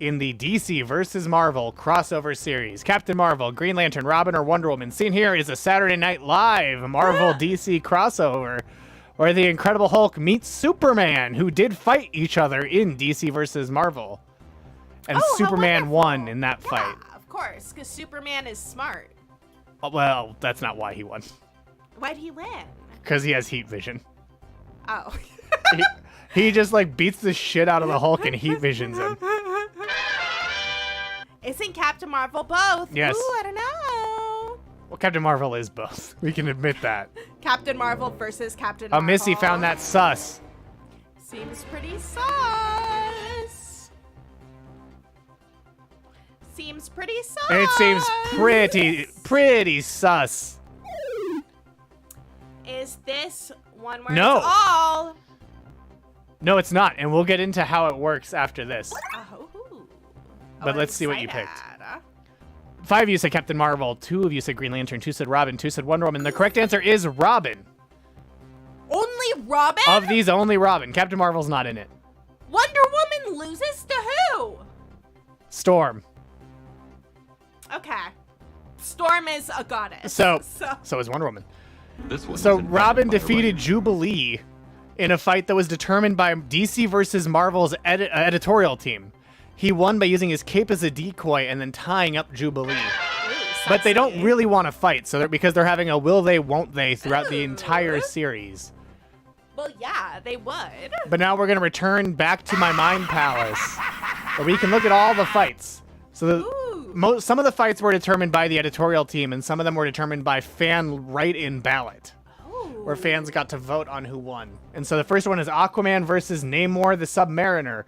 in the DC vs. Marvel crossover series? Captain Marvel, Green Lantern, Robin, or Wonder Woman? Seen here is a Saturday Night Live Marvel DC crossover where the Incredible Hulk meets Superman, who did fight each other in DC vs. Marvel. And Superman won in that fight. Of course, because Superman is smart. Well, that's not why he won. Why'd he win? Because he has heat vision. Oh. He just like beats the shit out of the Hulk and heat visions him. Isn't Captain Marvel both? Yes. Ooh, I don't know. Well, Captain Marvel is both. We can admit that. Captain Marvel versus Captain Oh, Marvel. Missy found that sus. Seems pretty sus. Seems pretty sus. It seems pretty sus. Is this one where No. it's all? No, it's not, and we'll get into how it works after this. Oh. But I'm let's see what you excited. picked. 5 of you said Captain Marvel, 2 of you said Green Lantern, 2 said Robin, 2 said Wonder Woman. The correct answer is Robin. Only Robin? Of these, only Robin. Captain Marvel's not in it. Wonder Woman loses to who? Storm. Okay. Storm is a goddess. So is Wonder Woman. This one So isn't Robin bad, by the way. defeated Jubilee in a fight that was determined by DC versus Marvel's editorial team. He won by using his cape as a decoy and then tying up Jubilee. But they don't really want to fight, so because they're having a will they, won't they throughout the entire series. Well, yeah, they would. But now we're going to return back to my mind palace, where we can look at all the fights. So some of the fights were determined by the editorial team, and some of them were determined by fan write-in ballot, where fans got to vote on who won. And so the first one is Aquaman versus Namor the Submariner.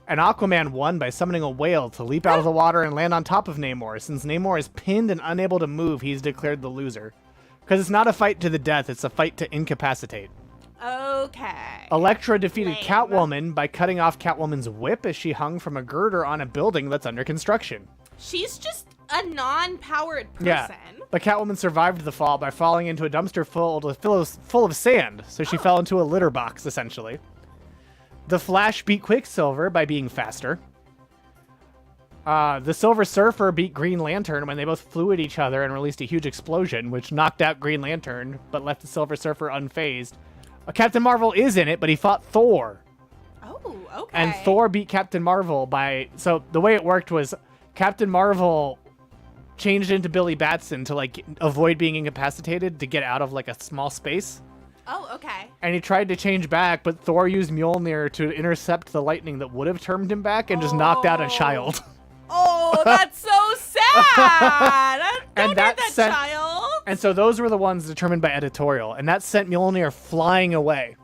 And Aquaman won by summoning a whale to leap out of the water and land on top of Namor. Since Namor is pinned and unable to move, he's declared the loser. Because it's not a fight to the death, it's a fight to incapacitate. Okay. Elektra defeated Catwoman by cutting off Catwoman's whip as she hung from a girder on a building that's under construction. She's just a non-powered person. Yeah, but Catwoman survived the fall by falling into a dumpster full of sand, so she fell into a litter box, essentially. The Flash beat Quicksilver by being faster. The Silver Surfer beat Green Lantern when they both flew at each other and released a huge explosion, which knocked out Green Lantern, but left the Silver Surfer unfazed. Captain Marvel is in it, but he fought Thor. Oh, okay. And Thor beat Captain Marvel by... So the way it worked was Captain Marvel changed into Billy Batson to like avoid being incapacitated to get out of like a small space. Oh, okay. And he tried to change back, but Thor used Mjolnir to intercept the lightning that would have turned him back and just knocked out a child. Oh, that's so sad. Don't hurt that child. And so those were the ones determined by editorial, and that sent Mjolnir flying away.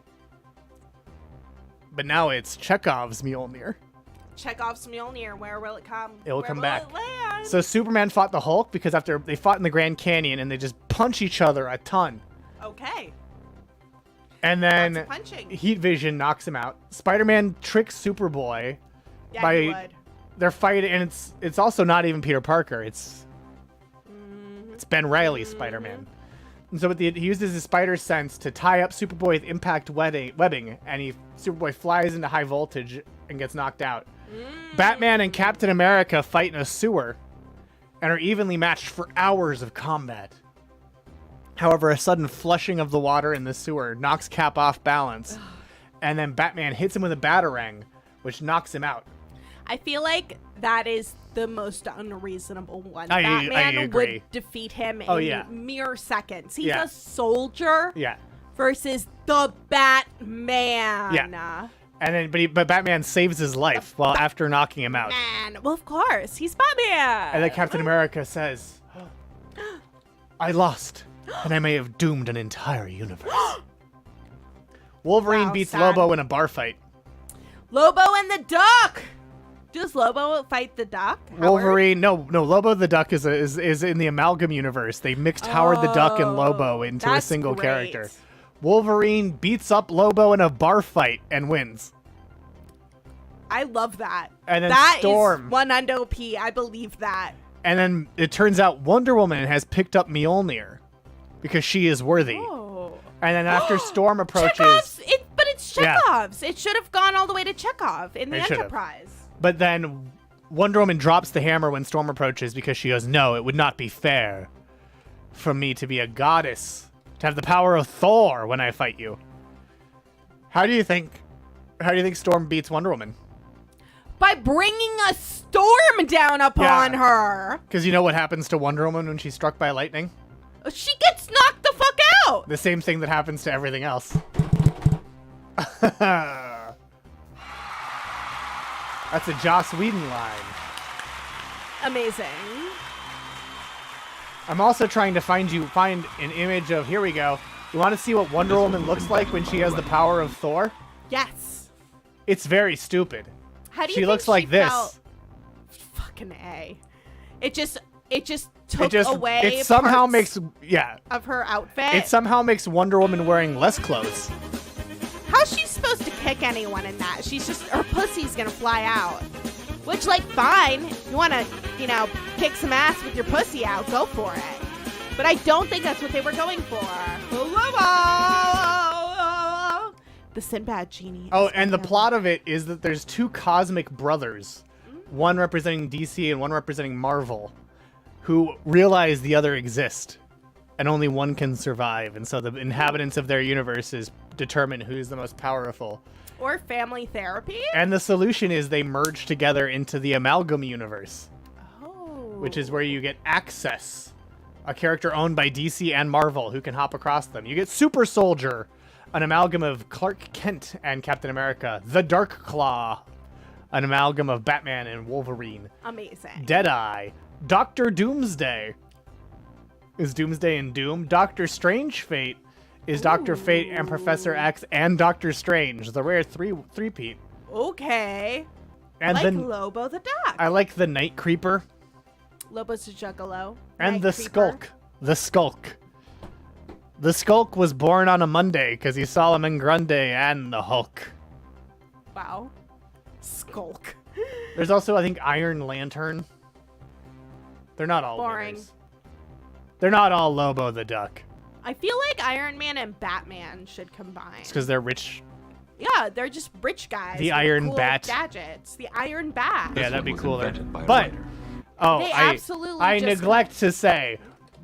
But now it's Chekhov's Mjolnir. Chekhov's Mjolnir, where will it come? It will come back. Will it land? So Superman fought the Hulk because after they fought in the Grand Canyon and they just punch each other a ton. Okay. And then Lots of punching. Heat Vision knocks him out. Spider-Man tricks Superboy Yeah, he would. They're fighting, and it's also not even Peter Parker. It's Ben Reilly's Spider-Man. And so he uses his spider sense to tie up Superboy with impact webbing, and Superboy flies into high voltage and gets knocked out. Batman and Captain America fight in a sewer and are evenly matched for hours of combat. However, a sudden flushing of the water in the sewer knocks Cap off balance, and then Batman hits him with a batarang, which knocks him out. I feel like that is the most unreasonable one. I Batman agree. would defeat him Oh, in yeah. mere seconds. He's Yeah. a soldier Yeah. versus the Batman. Yeah. And then, but Batman saves his life after knocking him out. Man, well, of course, he's Batman. And then Captain America says, I lost, and I may have doomed an entire universe. Wolverine Wow, beats sad. Lobo in a bar fight. Lobo and the Duck. Does Lobo fight the Duck? Wolverine, no, Lobo the Duck is in the Amalgam universe. They mixed Howard the Duck and Lobo into a that's single great. character. Wolverine beats up Lobo in a bar fight and wins. I love that. And then that Storm. is one undo P. I believe that. And then it turns out Wonder Woman has picked up Mjolnir because she is worthy. Oh. And then after Storm approaches... Chekhov's, but it's Yeah. Chekhov's. It should have gone all the way to Chekhov in the It should have. Enterprise. But then Wonder Woman drops the hammer when Storm approaches because she goes, no, it would not be fair for me to be a goddess, to have the power of Thor when I fight you. How do you think Storm beats Wonder Woman? By bringing a storm down upon her. Because you know what happens to Wonder Woman when she's struck by lightning? She gets knocked the fuck out. The same thing that happens to everything else. That's a Joss Whedon line. Amazing. I'm also trying to find an image of, here we go. You want to see what Wonder Woman looks like when she has the power of Thor? Yes. It's very stupid. How do you She think looks like this. felt? Fucking A. It just took away It somehow parts makes, yeah. of her outfit. It somehow makes Wonder Woman wearing less clothes. How's she supposed to kick anyone in that? Her pussy's gonna fly out. Which, like, fine. You wanna, kick some ass with your pussy out, go for it. But I don't think that's what they were going for. The Sinbad genie. Oh, and the plot of it is that there's two cosmic brothers, one representing DC and one representing Marvel, who realize the other exist, and only one can survive. And so the inhabitants of their universes determine who's the most powerful. Or family therapy? And the solution is they merge together into the Amalgam universe, Oh. which is where you get Access, a character owned by DC and Marvel who can hop across them. You get Super Soldier, an amalgam of Clark Kent and Captain America. The Dark Claw, an amalgam of Batman and Wolverine. Amazing. Deadeye. Dr. Doomsday. Is Doomsday in Doom? Doctor Strange Fate is Dr. Fate and Professor X and Doctor Strange, the rare three-peat. Okay. And like then Lobo the Duck. I like the Night Creeper Lobo's a juggalo. and Night the Creeper. Skulk. The Skulk. The Skulk was born on a Monday because he saw Solomon Grundy and the Hulk. Wow. Skulk. There's also, I think, Iron Lantern. They're not all Boring. winners. They're not all Lobo the Duck. I feel like Iron Man and Batman should combine. It's because they're rich. Yeah, they're just rich guys. The with Iron cool Bat. Gadgets. The Iron Bat. Yeah, that'd be was cooler. invented by a But, writer. oh, They I absolutely just- neglect to say,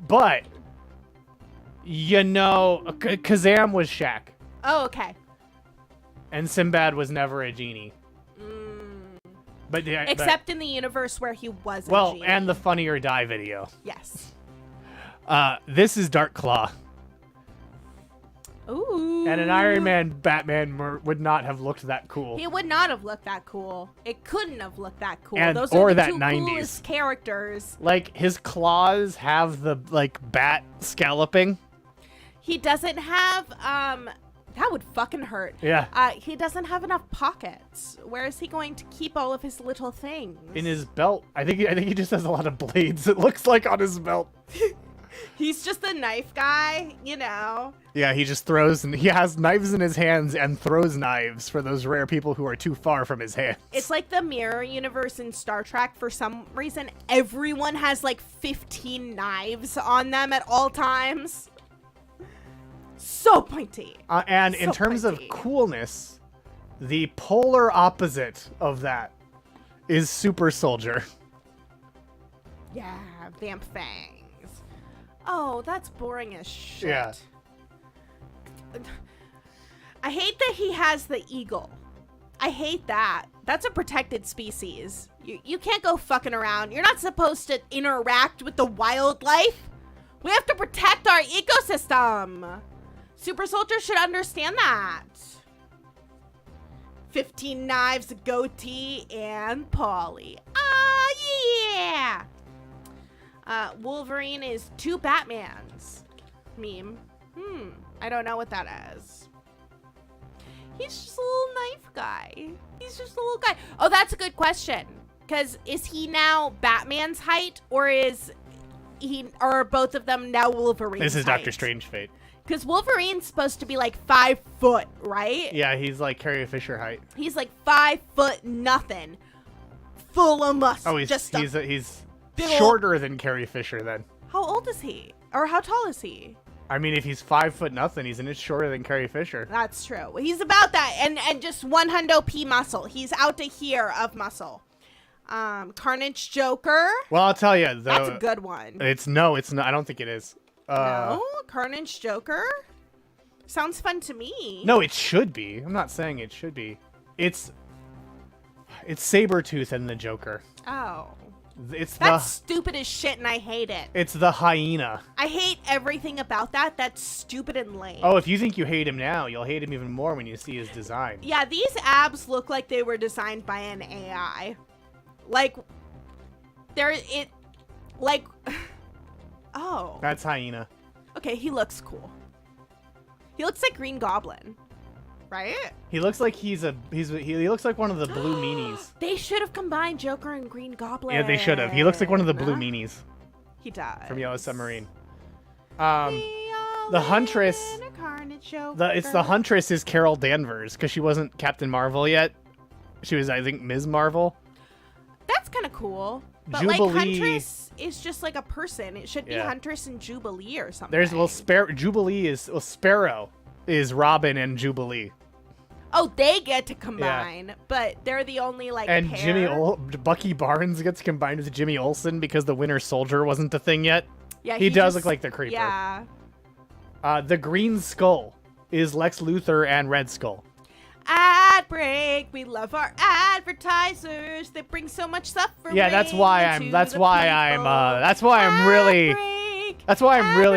but, Kazam was Shaq, Oh, okay. and Sinbad was never a genie. But yeah, Except in the universe where he wasn't. well, genie. and the Funny or Die video. Yes. This is Dark Claw, Ooh. and an Iron Man Batman would not have looked that cool. He would not have looked that cool. It couldn't have looked that cool. And- Those or are the that two 90s. coolest characters. Like, his claws have the, bat scalloping. He doesn't have, that would fucking hurt. Yeah. He doesn't have enough pockets. Where is he going to keep all of his little things? In his belt. I think he just has a lot of blades, it looks like, on his belt. He's just a knife guy, Yeah, he just throws, and he has knives in his hands and throws knives for those rare people who are too far from his hands. It's like the mirror universe in Star Trek. For some reason, everyone has like 15 knives on them at all times. So pointy. And in So terms pointy. of coolness, the polar opposite of that is Super Soldier. Yeah, Vamp Fangs. Oh, that's boring as shit. Yeah. I hate that he has the eagle. I hate that. That's a protected species. You can't go fucking around. You're not supposed to interact with the wildlife. We have to protect our ecosystem. Super Soldier should understand that. 15 knives, a goatee, and Polly. Ah, yeah! Wolverine is 2 Batmans. Meme. I don't know what that is. He's just a little knife guy. He's just a little guy. Oh, that's a good question. Because is he now Batman's height, or are both of them now Wolverine's This is height? Doctor Strange Fate. Because Wolverine's supposed to be like 5 foot, right? Yeah, he's like Carrie Fisher height. He's like 5 foot nothing. Full of muscle. Oh, he's big ol'- shorter than Carrie Fisher then. How old is he? Or how tall is he? I mean, if he's 5 foot nothing, he's an inch shorter than Carrie Fisher. That's true. He's about that, and just 100 p muscle. He's out to here of muscle. Carnage Joker. Well, I'll tell you, though. That's a good one. It's not. I don't think it is. No, Carnage Joker. Sounds fun to me. No, it should be. I'm not saying it should be. It's Sabretooth and the Joker. Oh. It's That's stupid as shit, and I hate it. It's the hyena. I hate everything about that. That's stupid and lame. Oh, if you think you hate him now, you'll hate him even more when you see his design. Yeah, these abs look like they were designed by an AI. Like, oh. That's hyena. Okay, he looks cool. He looks like Green Goblin, right? He looks like he looks like one of the blue meanies. They should have combined Joker and Green Goblin. Yeah, they should have. He looks like one of the blue meanies He does. from Yellow Submarine. The Huntress. The Huntress is Carol Danvers because she wasn't Captain Marvel yet. She was, I think, Ms. Marvel. That's kind of cool. But Jubilee. like Huntress is just like a person. It should be Yeah. Huntress and Jubilee or something. There's Jubilee is Sparrow is Robin and Jubilee. Oh, they get to combine, but they're the only like And pair. Bucky Barnes gets combined with Jimmy Olsen because the Winter Soldier wasn't a thing yet. Yeah, he does just- look like the Creeper. Yeah. The Green Skull is Lex Luthor and Red Skull. Ad break. We love our advertisers. They bring so much suffering. Yeah, that's why I'm really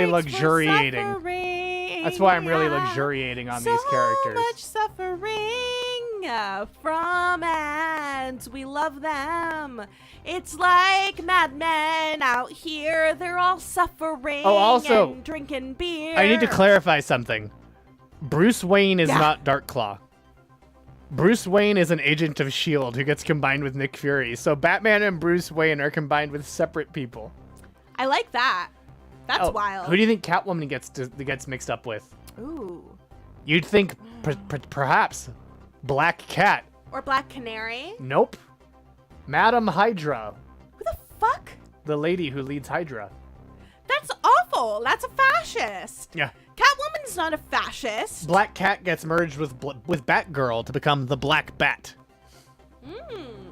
luxuriating. That's why I'm really luxuriating on these characters. So much suffering from ads. We love them. It's like Mad Men out here. They're all suffering. Oh, also, and drinking beer. I need to clarify something. Bruce Wayne is not Darkclaw. Bruce Wayne is an agent of S.H.I.E.L.D. who gets combined with Nick Fury. So Batman and Bruce Wayne are combined with separate people. I like that. That's wild. Who do you think Catwoman gets mixed up with? Ooh. You'd think perhaps Black Cat. Or Black Canary. Nope. Madam Hydra. Who the fuck? The lady who leads Hydra. That's awful. That's a fascist. Yeah. Catwoman's not a fascist. Black Cat gets merged with Batgirl to become the Black Bat.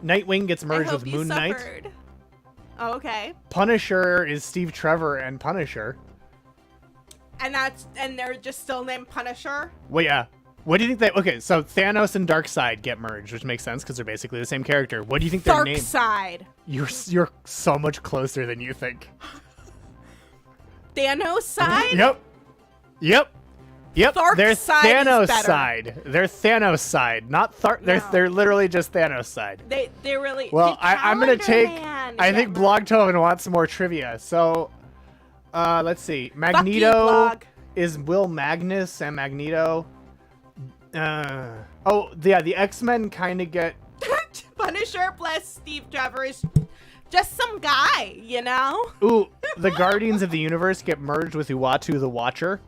Nightwing gets merged with Moon Knight. Oh, okay. Punisher is Steve Trevor and Punisher. And they're just still named Punisher? Well, yeah. What do you think okay, so Thanos and Darkseid get merged, which makes sense because they're basically the same character. What do you think their name? Darkseid. You're so much closer than you think. Thanos side? Yep. They're Darkseid Thanos is better. side. They're Thanos side, not they're literally just Thanos side. They really. Well, I'm gonna take. Man I think Blogtoven wants some more trivia. So, let's see. Magneto Blog. is Will Magnus and Magneto. The X-Men kind of get. Punisher plus Steve Trevor is just some guy, you know? Ooh, the Guardians of the Universe get merged with Uatu the Watcher.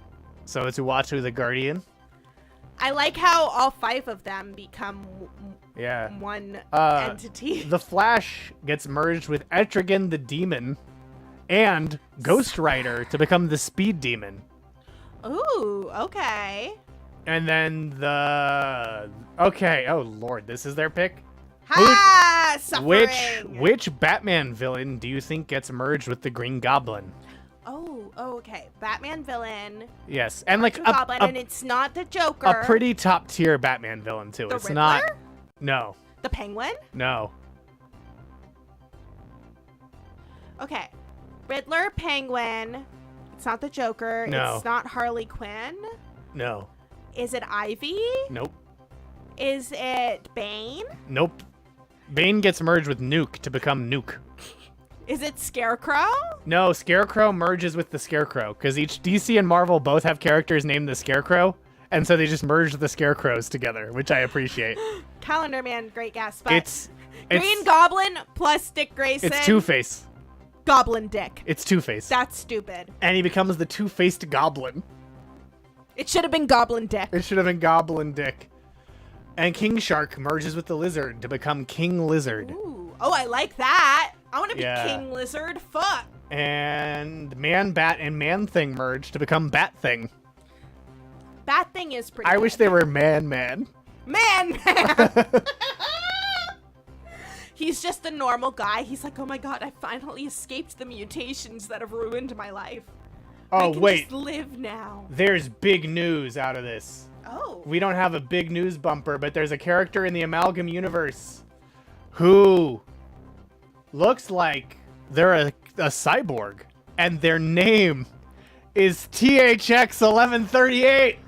So it's Uatu the Guardian. I like how all 5 of them become one entity. The Flash gets merged with Etrigan the Demon and Ghost Rider to become the Speed Demon. Ooh, okay. And then oh lord, this is their pick? Ha! Suffering! Which Batman villain do you think gets merged with the Green Goblin? Oh, okay. Batman villain. Yes, and like Goblin, and it's not the Joker. A pretty top tier Batman villain too. The It's Riddler? not. No. The Penguin? No. Okay. Riddler, Penguin. It's not the Joker. No. It's not Harley Quinn. No. Is it Ivy? Nope. Is it Bane? Nope. Bane gets merged with Nuke to become Nuke. Is it Scarecrow? No, Scarecrow merges with the Scarecrow because each DC and Marvel both have characters named the Scarecrow, and so they just merged the Scarecrows together, which I appreciate. Calendar Man, great guess. But It's Green Goblin plus Dick Grayson. It's Two-Face. Goblin Dick. It's Two-Face. That's stupid. And he becomes the Two-Faced Goblin. It should have been Goblin Dick. It should have been Goblin Dick. And King Shark merges with the Lizard to become King Lizard. Ooh. Oh, I like that. I want to be Yeah. King Lizard. Fuck. And Man-Bat and Man-Thing merge to become Bat-Thing. Bat Thing is pretty I good. wish they were Man-Man. Man. He's just a normal guy. He's like, oh my god, I finally escaped the mutations that have ruined my life. I Oh, can wait. just live now. There's big news out of this. Oh. We don't have a big news bumper, but there's a character in the Amalgam universe who looks like they're a cyborg, and their name is THX 1138.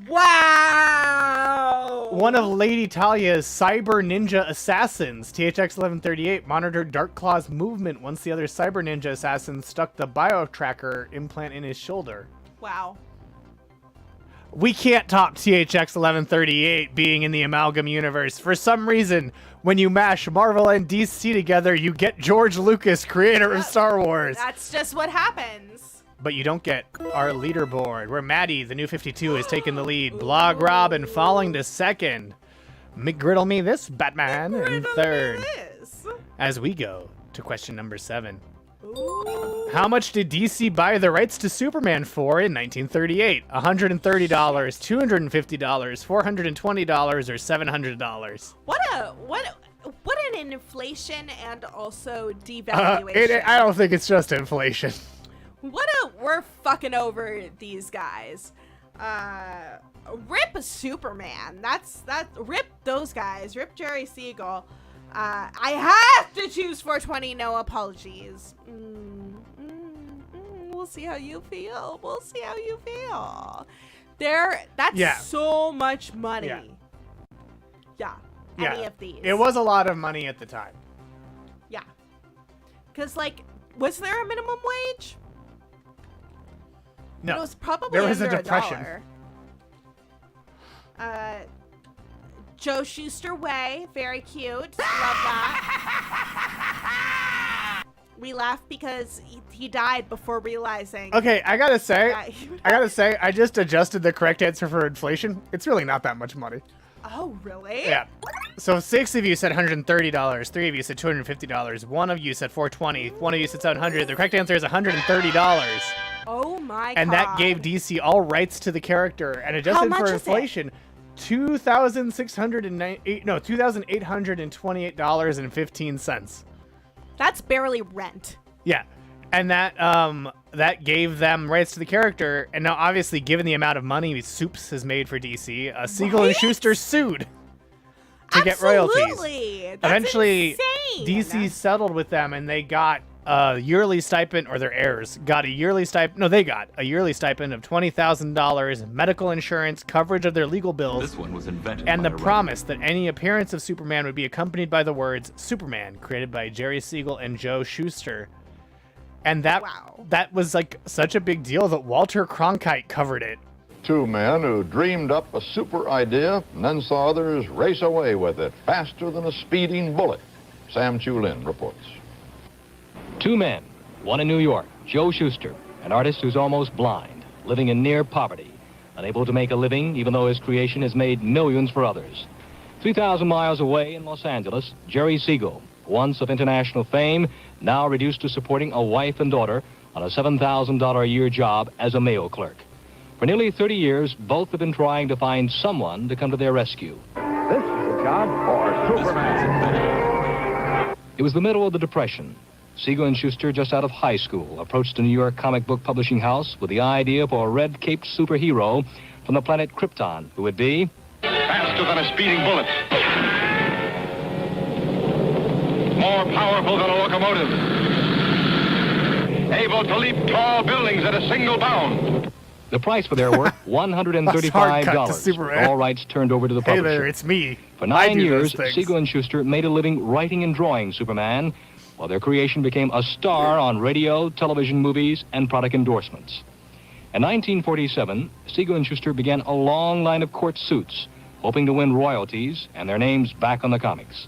Wow! One of Lady Talia's cyber ninja assassins, THX 1138, monitored Darkclaw's movement once the other cyber ninja assassin stuck the bio-tracker implant in his shoulder. Wow. We can't top THX 1138 being in the Amalgam universe. For some reason, when you mash Marvel and DC together, you get George Lucas, creator of Star Wars. That's just what happens. But you don't get our leaderboard, where Maddie, the new 52, has taken the lead. Blog Robin falling to second. McGriddle me this, Batman, in third. As we go to question number 7. Ooh. How much did DC buy the rights to Superman for in 1938? $130, $250, $420, or $700? What an inflation and also devaluation. I don't think it's just inflation. We're fucking over these guys. Rip Superman. Rip those guys. Rip Jerry Siegel. I have to choose 420. No apologies. We'll see how you feel. We'll see how you feel. That's so much money. Yeah. Any of these. It was a lot of money at the time. Yeah. Because, was there a minimum wage? No. It was probably there was under a depression. $1. Joe Shuster Way, very cute. Love that. We laugh because he died before realizing. Okay, I gotta say, I just adjusted the correct answer for inflation. It's really not that much money. Oh, really? Yeah. So 6 of you said $130. 3 of you said $250. 1 of you said $420. 1 of you said $700. The correct answer is $130. Oh my god. And that gave DC all rights to the character and adjusted for inflation. $2,828.15. That's barely rent. Yeah. And that gave them rights to the character. And now, obviously, given the amount of money Soups has made for DC, Siegel and Schuster sued to get royalties. That's Eventually, insane. DC settled with them, and they got a yearly stipend, or their heirs got a yearly stipend. No, they got a yearly stipend of $20,000, medical insurance, coverage of their legal bills, This one was invented and by the a promise that any appearance of Superman would be accompanied by the words "Superman," created by Jerry Siegel and Joe Shuster. And that was such a big deal that Walter Cronkite covered it. 2 men who dreamed up a super idea and then saw others race away with it faster than a speeding bullet. Sam Chulin reports. 2 men, one in New York, Joe Shuster, an artist who's almost blind, living in near poverty, unable to make a living even though his creation has made millions for others. 3,000 miles away in Los Angeles, Jerry Siegel, once of international fame, now reduced to supporting a wife and daughter on a $7,000 a year job as a mail clerk. For nearly 30 years, both have been trying to find someone to come to their rescue. This is a job for Superman. It was the middle of the Depression. Siegel and Schuster, just out of high school, approached a New York comic book publishing house with the idea for a red-caped superhero from the planet Krypton, who would be faster than a speeding bullet, more powerful than a locomotive, able to leap tall buildings at a single bound. The price for their work, $135, with all rights turned over to the publisher. Hey there, it's me. For 9 years, Siegel and Schuster made a living writing and drawing Superman, while their creation became a star on radio, television, movies, and product endorsements. In 1947, Siegel and Schuster began a long line of court suits, hoping to win royalties and their names back on the comics.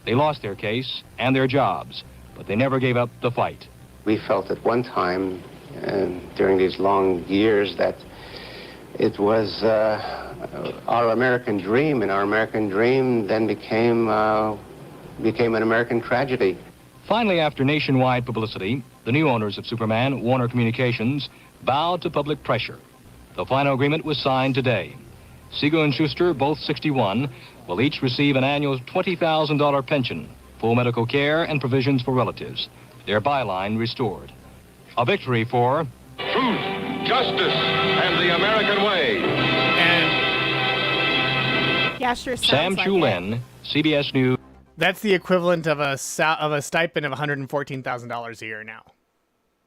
They lost their case and their jobs, but they never gave up the fight. We felt at one time, during these long years, that it was our American dream, and our American dream then became an American tragedy. Finally, after nationwide publicity, the new owners of Superman, Warner Communications, bowed to public pressure. The final agreement was signed today. Siegel and Schuster, both 61, will each receive an annual $20,000 pension, full medical care, and provisions for relatives. Their byline restored. A victory for truth, justice, and the American way. Yeah, sure sounds Sam like Chulin, CBS News. That's the equivalent of a stipend of $114,000 a year now.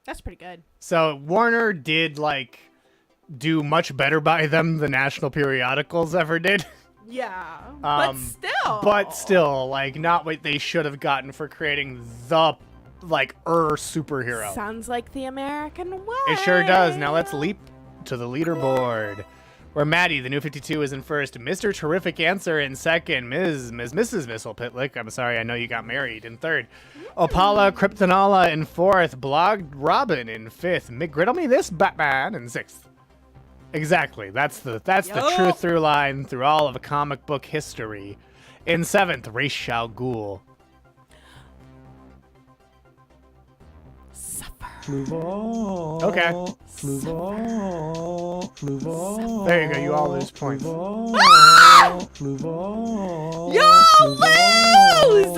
That's pretty good. So Warner did like do much better by them than national periodicals ever did. Yeah, but still, like not what they should have gotten for creating the superhero. Sounds like the American way. It sure does. Now let's leap to the leaderboard, where Maddie, the new 52, is in first. Mr. Terrific Answer in second. Mrs. Missile Pitlick, I'm sorry, I know you got married, in third. Opala Kryptonala in fourth. Blog Robin in fifth. McGriddle Me This Batman in sixth. Exactly. That's the true through line through all of comic book history. In seventh, Ra's al Ghul. Fluval. Okay. Fluval. There you go. You all lose points. Fluval. You lose!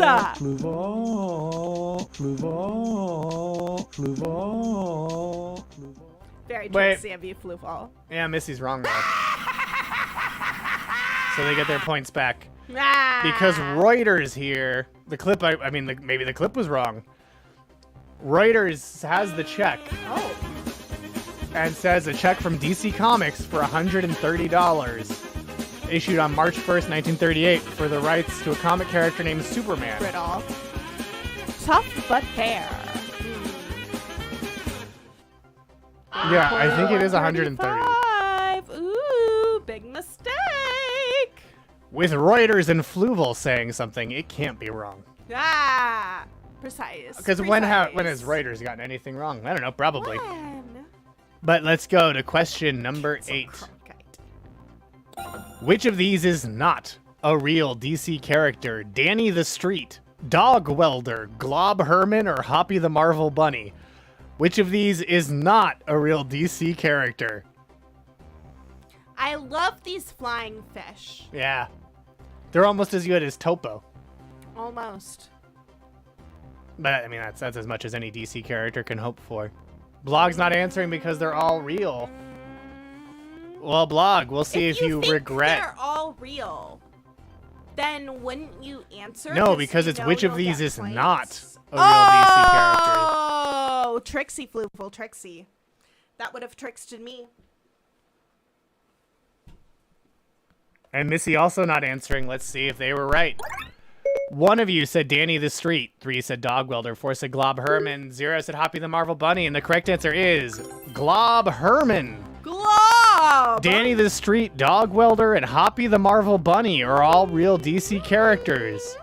Fluval. Very tricksy of you, Fluval. Yeah, Missy's wrong though. So they get their points back. Because Reuters here, the clip, maybe the clip was wrong. Reuters has the check. Oh. And says a check from DC Comics for $130 issued on March 1st, 1938 for the rights to a comic character named Superman. Riddle. Tough but fair. Yeah, I think it is 130. Ooh, big mistake. With Reuters and Fluval saying something, it can't be wrong. Precise. Because when has Reuters gotten anything wrong? I don't know, probably. But let's go to question number 8. Which of these is not a real DC character? Danny the Street, Dog Welder, Glob Herman, or Hoppy the Marvel Bunny? Which of these is not a real DC character? I love these flying fish. Yeah. They're almost as good as Topo. Almost. But, I mean, that's as much as any DC character can hope for. Blog's not answering because they're all real. Well, Blog, we'll see if you regret. They're all real. Then wouldn't you answer? No, because it's which of these is not a real DC character. Oh, Trixie, Fluval, Trixie. That would have tricksed me. And Missy also not answering. Let's see if they were right. 1 of you said Danny the Street. 3 said Dog Welder. 4 said Glob Herman. 0 said Hoppy the Marvel Bunny. And the correct answer is Glob Herman. Glob! Danny the Street, Dog Welder, and Hoppy the Marvel Bunny are all real DC characters.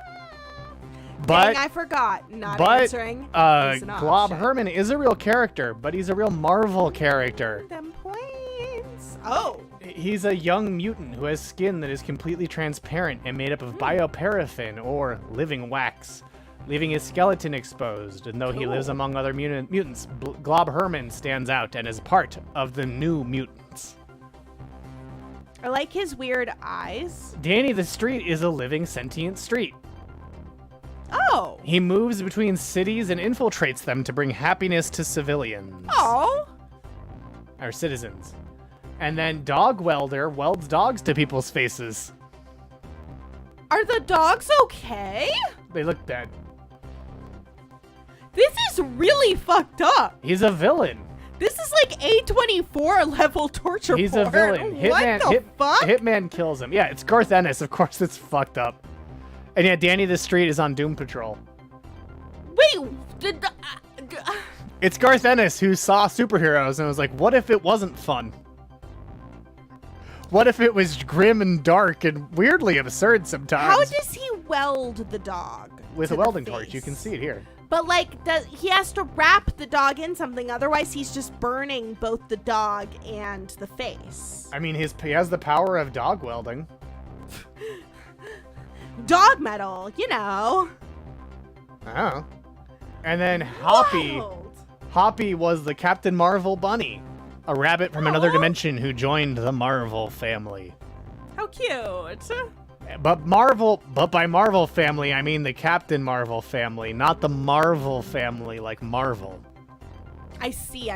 But Dang, I forgot. Not answering. is an Glob option. Herman is a real character, but he's a real Marvel character. Them points. Oh. He's a young mutant who has skin that is completely transparent and made up of bioparaffin or living wax, leaving his skeleton exposed. And though he lives among other mutants, Glob Herman stands out and is part of the New Mutants. I like his weird eyes. Danny the Street is a living sentient street. Oh. He moves between cities and infiltrates them to bring happiness to civilians. Oh. Our citizens. And then Dog Welder welds dogs to people's faces. Are the dogs okay? They look dead. This is really fucked up. He's a villain. This is like A24 level torture He's porn. a villain. What the fuck? Hitman kills him. Yeah, it's Garth Ennis. Of course, it's fucked up. And yeah, Danny the Street is on Doom Patrol. Wait, It's Garth Ennis who saw superheroes and was like, what if it wasn't fun? What if it was grim and dark and weirdly absurd sometimes? how does he weld the dog? With to a the welding torch, face? you can see it here. But like, he has to wrap the dog in something, otherwise he's just burning both the dog and the face. I mean, he has the power of dog welding. Dog metal, you know. Oh. And then Hoppy. Wild. Hoppy was the Captain Marvel bunny, a rabbit from another dimension who joined the Marvel family. How cute. But by Marvel family, I mean the Captain Marvel family, not the Marvel family like Marvel. I see.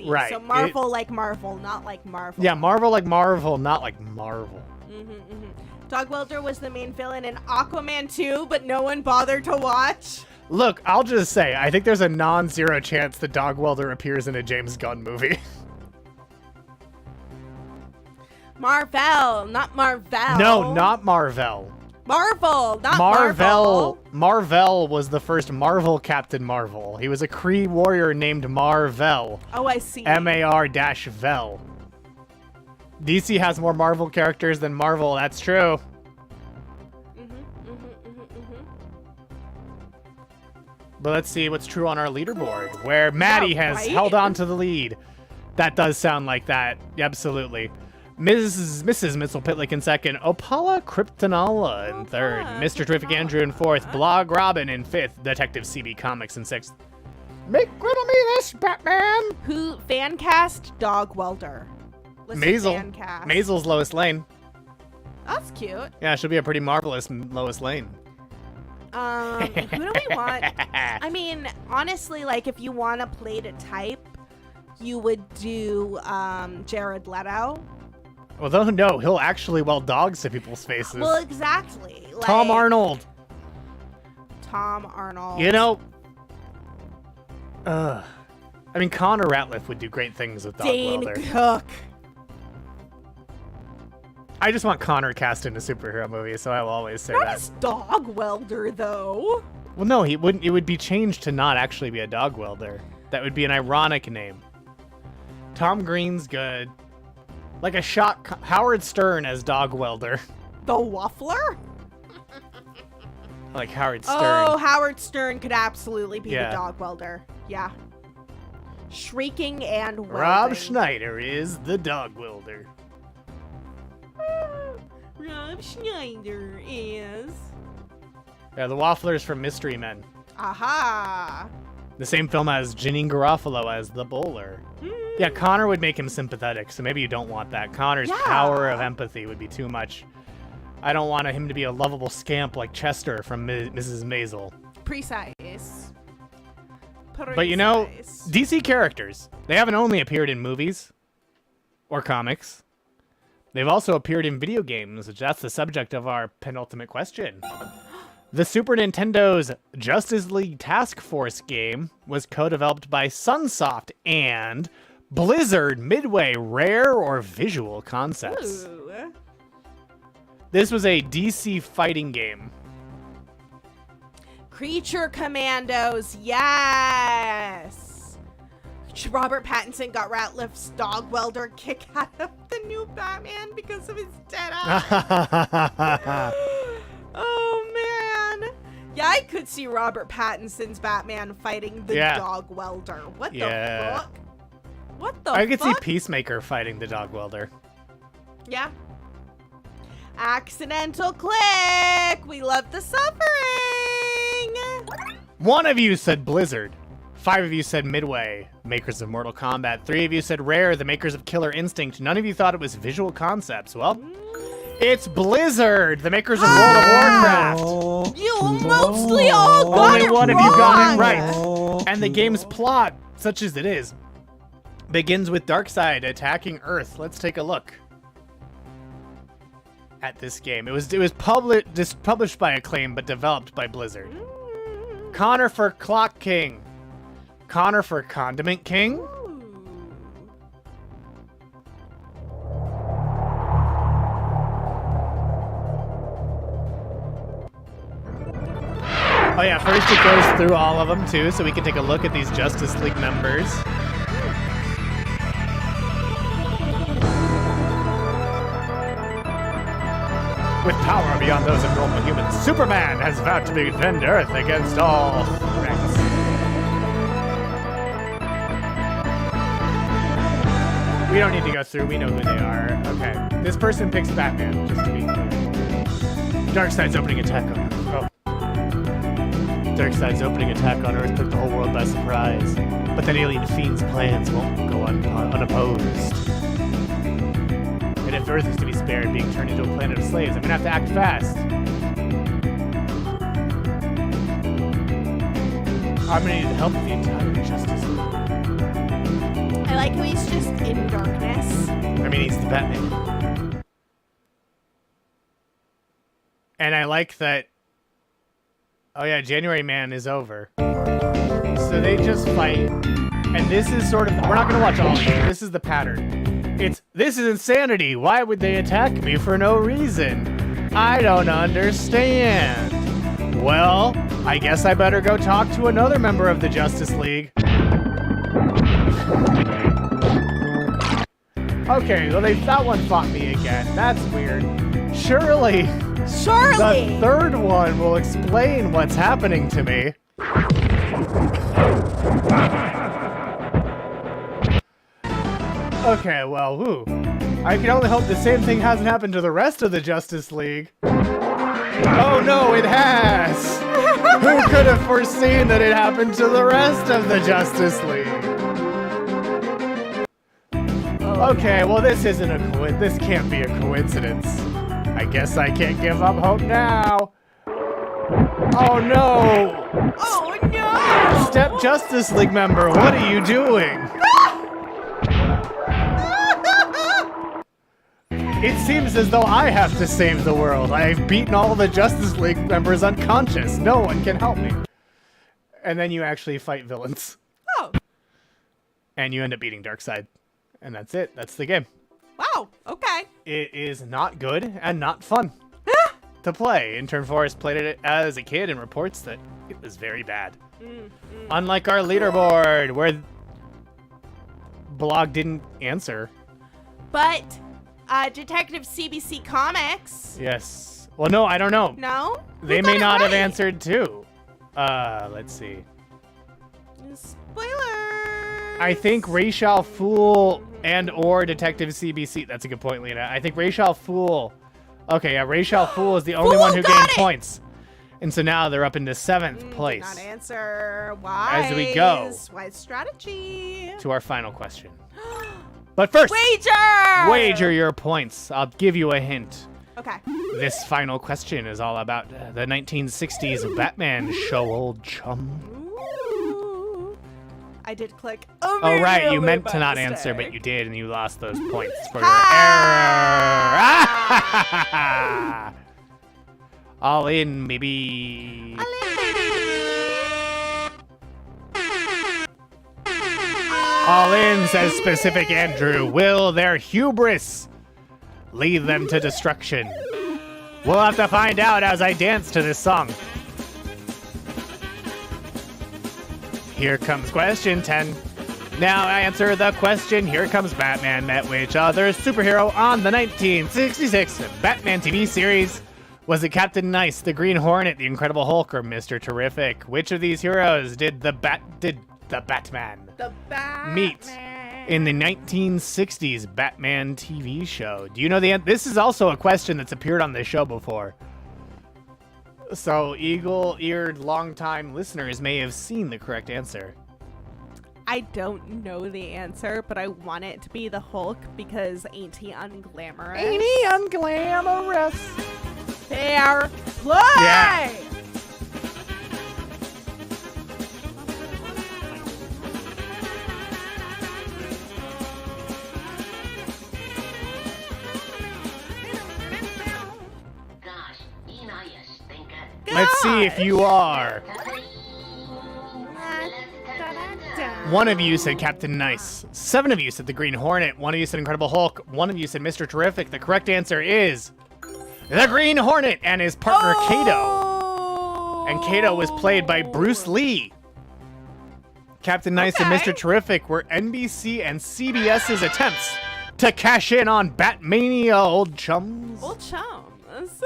Right. So Marvel like Marvel, not like Marvel. Yeah, Marvel like Marvel, not like Marvel. Dog Welder was the main villain in Aquaman 2, but no one bothered to watch. Look, I'll just say, I think there's a non-zero chance the Dog Welder appears in a James Gunn movie. Marvel, not Marvel. No, not Marvel. Marvel, not Marvel. Marvel was the first Marvel Captain Marvel. He was a Kree warrior named Marvel. Oh, I see. M-A-R-Vel. DC has more Marvel characters than Marvel, that's true. But let's see what's true on our leaderboard, where Maddie has held on to the lead. That does sound like that. Absolutely. Mrs. Mitzel-Pitlick in second. Opala Kryptonala in third. Mr. Terrific Andrew in fourth. Blog Robin in fifth. Detective CB Comics in sixth. Make riddle me this, Batman! Who fan cast Dog Welder? Maisel. Maisel's Lois Lane. That's cute. Yeah, she'll be a pretty marvelous Lois Lane. Who do we want? I mean, honestly, like, if you want to play to type, you would do Jared Leto. Although, no, he'll actually weld dogs to people's faces. Well, exactly. Like, Tom Arnold. Tom Arnold. You know, I mean, Connor Ratliff would do great things with Dog Welder. Dane Cook. I just want Connor cast in a superhero movie, so I will always say Not that. as Dog Welder, though. Well, no, he wouldn't. It would be changed to not actually be a dog welder. That would be an ironic name. Tom Green's good. Like a shot Howard Stern as Dog Welder. The Waffler? Like Howard Stern. Oh, Howard Stern could absolutely be the Dog Welder. Yeah. Shrieking and welding. Rob Schneider is the Dog Welder. Rob Schneider is... Yeah, the Wafflers from Mystery Men. Aha! The same film as Janine Garofalo as the Bowler. Yeah, Connor would make him sympathetic, so maybe you don't want that. Connor's power of empathy would be too much. I don't want him to be a lovable scamp like Chester from Mrs. Maisel. Precise. But you know, DC characters, they haven't only appeared in movies or comics. They've also appeared in video games, which that's the subject of our penultimate question. The Super Nintendo's Justice League Task Force game was co-developed by Sunsoft and Blizzard, Midway, Rare, or Visual Concepts. Ooh. This was a DC fighting game. Creature Commandos, yes! Robert Pattinson got Ratliff's Dog Welder kick out of the new Batman because of his dead eye. Oh, man. Yeah, I could see Robert Pattinson's Batman fighting the Dog Welder. What the fuck? What the fuck? I could see Peacemaker fighting the Dog Welder. Yeah. Accidental click! We love the suffering! One of you said Blizzard. 5 of you said Midway, makers of Mortal Kombat. 3 of you said Rare, the makers of Killer Instinct. None of you thought it was Visual Concepts. Well, it's Blizzard, the makers of World of Warcraft. You mostly all got Only it one wrong. of you got it right. And the game's plot, such as it is, begins with Darkseid attacking Earth. Let's take a look at this game. It was published by Acclaim, but developed by Blizzard. Connor for Clock King. Connor for Condiment King. Oh yeah, first it goes through all of them too, so we can take a look at these Justice League members. With power beyond those of normal humans, Superman has vowed to defend Earth against all threats. We don't need to go through, we know who they are. Okay, this person picks Batman, just to be clear. Darkseid's opening attack on Earth. Oh. Darkseid's opening attack on Earth took the whole world by surprise. But that alien fiend's plans won't go unopposed. And if Earth is to be spared being turned into a planet of slaves, I'm gonna have to act fast. I'm gonna need the help of the entire Justice League. I like how he's just in darkness. I mean, he's the Batman. And I like that. Oh yeah, January Man is over. So they just fight. And this is sort of, we're not gonna watch all of it. This is the pattern. This is insanity. Why would they attack me for no reason? I don't understand. Well, I guess I better go talk to another member of the Justice League. Okay, well that one fought me again. That's weird. Surely the third one will explain what's happening to me. Okay, well, woo. I can only hope the same thing hasn't happened to the rest of the Justice League. Oh no, it has! Who could have foreseen that it happened to the rest of the Justice League? Okay, well this isn't a this can't be a coincidence. I guess I can't give up hope now. Oh no! Oh no! Step Justice League member, what are you doing? It seems as though I have to save the world. I've beaten all the Justice League members unconscious. No one can help me. And then you actually fight villains. Oh. And you end up beating Darkseid. And that's it. That's the game. Wow. Okay. It is not good and not fun to play. Intern Forrest played it as a kid and reports that it was very bad. Unlike our leaderboard, where Blog didn't answer. But Detective CBC Comics. Yes. Well, no, I don't know. No? They may not have answered too. Let's see. Spoiler. I think Rachel Fool and or Detective CBC. That's a good point, Lena. I think Rachel Fool. Okay, yeah, Rachel Fool is the only one who gained points. And so now they're up into 7th place. Not answer. Why? As we go. Wise strategy. To our final question. But first, wager your points. I'll give you a hint. Okay. This final question is all about the 1960s Batman show, old chum. Ooh. I did click. Oh, right. You meant to not answer, but you did, and you lost those points for your error. All in, baby. All in, says Specific Andrew. Will their hubris lead them to destruction? We'll have to find out as I dance to this song. Here comes question 10. Now I answer the question. Here comes Batman met which other superhero on the 1966 Batman TV series? Was it Captain Nice, the Green Hornet, the Incredible Hulk, or Mr. Terrific? Which of these heroes did the Batman meet in the 1960s Batman TV show? Do you know the answer? This is also a question that's appeared on this show before. So eagle-eared longtime listeners may have seen the correct answer. I don't know the answer, but I want it to be the Hulk because ain't he unglamorous? Ain't he unglamorous? Fair play! Yeah. Let's see if you are. One of you said Captain Nice. 7 of you said the Green Hornet. 1 of you said Incredible Hulk. 1 of you said Mr. Terrific. The correct answer is the Green Hornet and his partner Kato. And Kato was played by Bruce Lee. Captain Nice and Mr. Terrific were NBC and CBS's attempts to cash in on Batmania, old chums. Old chums.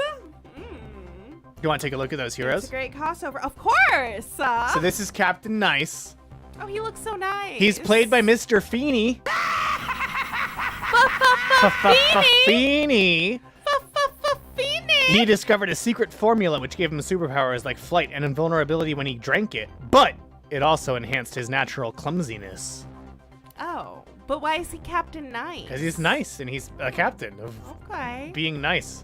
You want to take a look at those heroes? It's a great crossover. Of course. So this is Captain Nice. Oh, he looks so nice. He's played by Mr. Feeney. Feeney. He discovered a secret formula which gave him superpowers like flight and invulnerability when he drank it, but it also enhanced his natural clumsiness. Oh, but why is he Captain Nice? Because he's nice and he's a captain of being nice.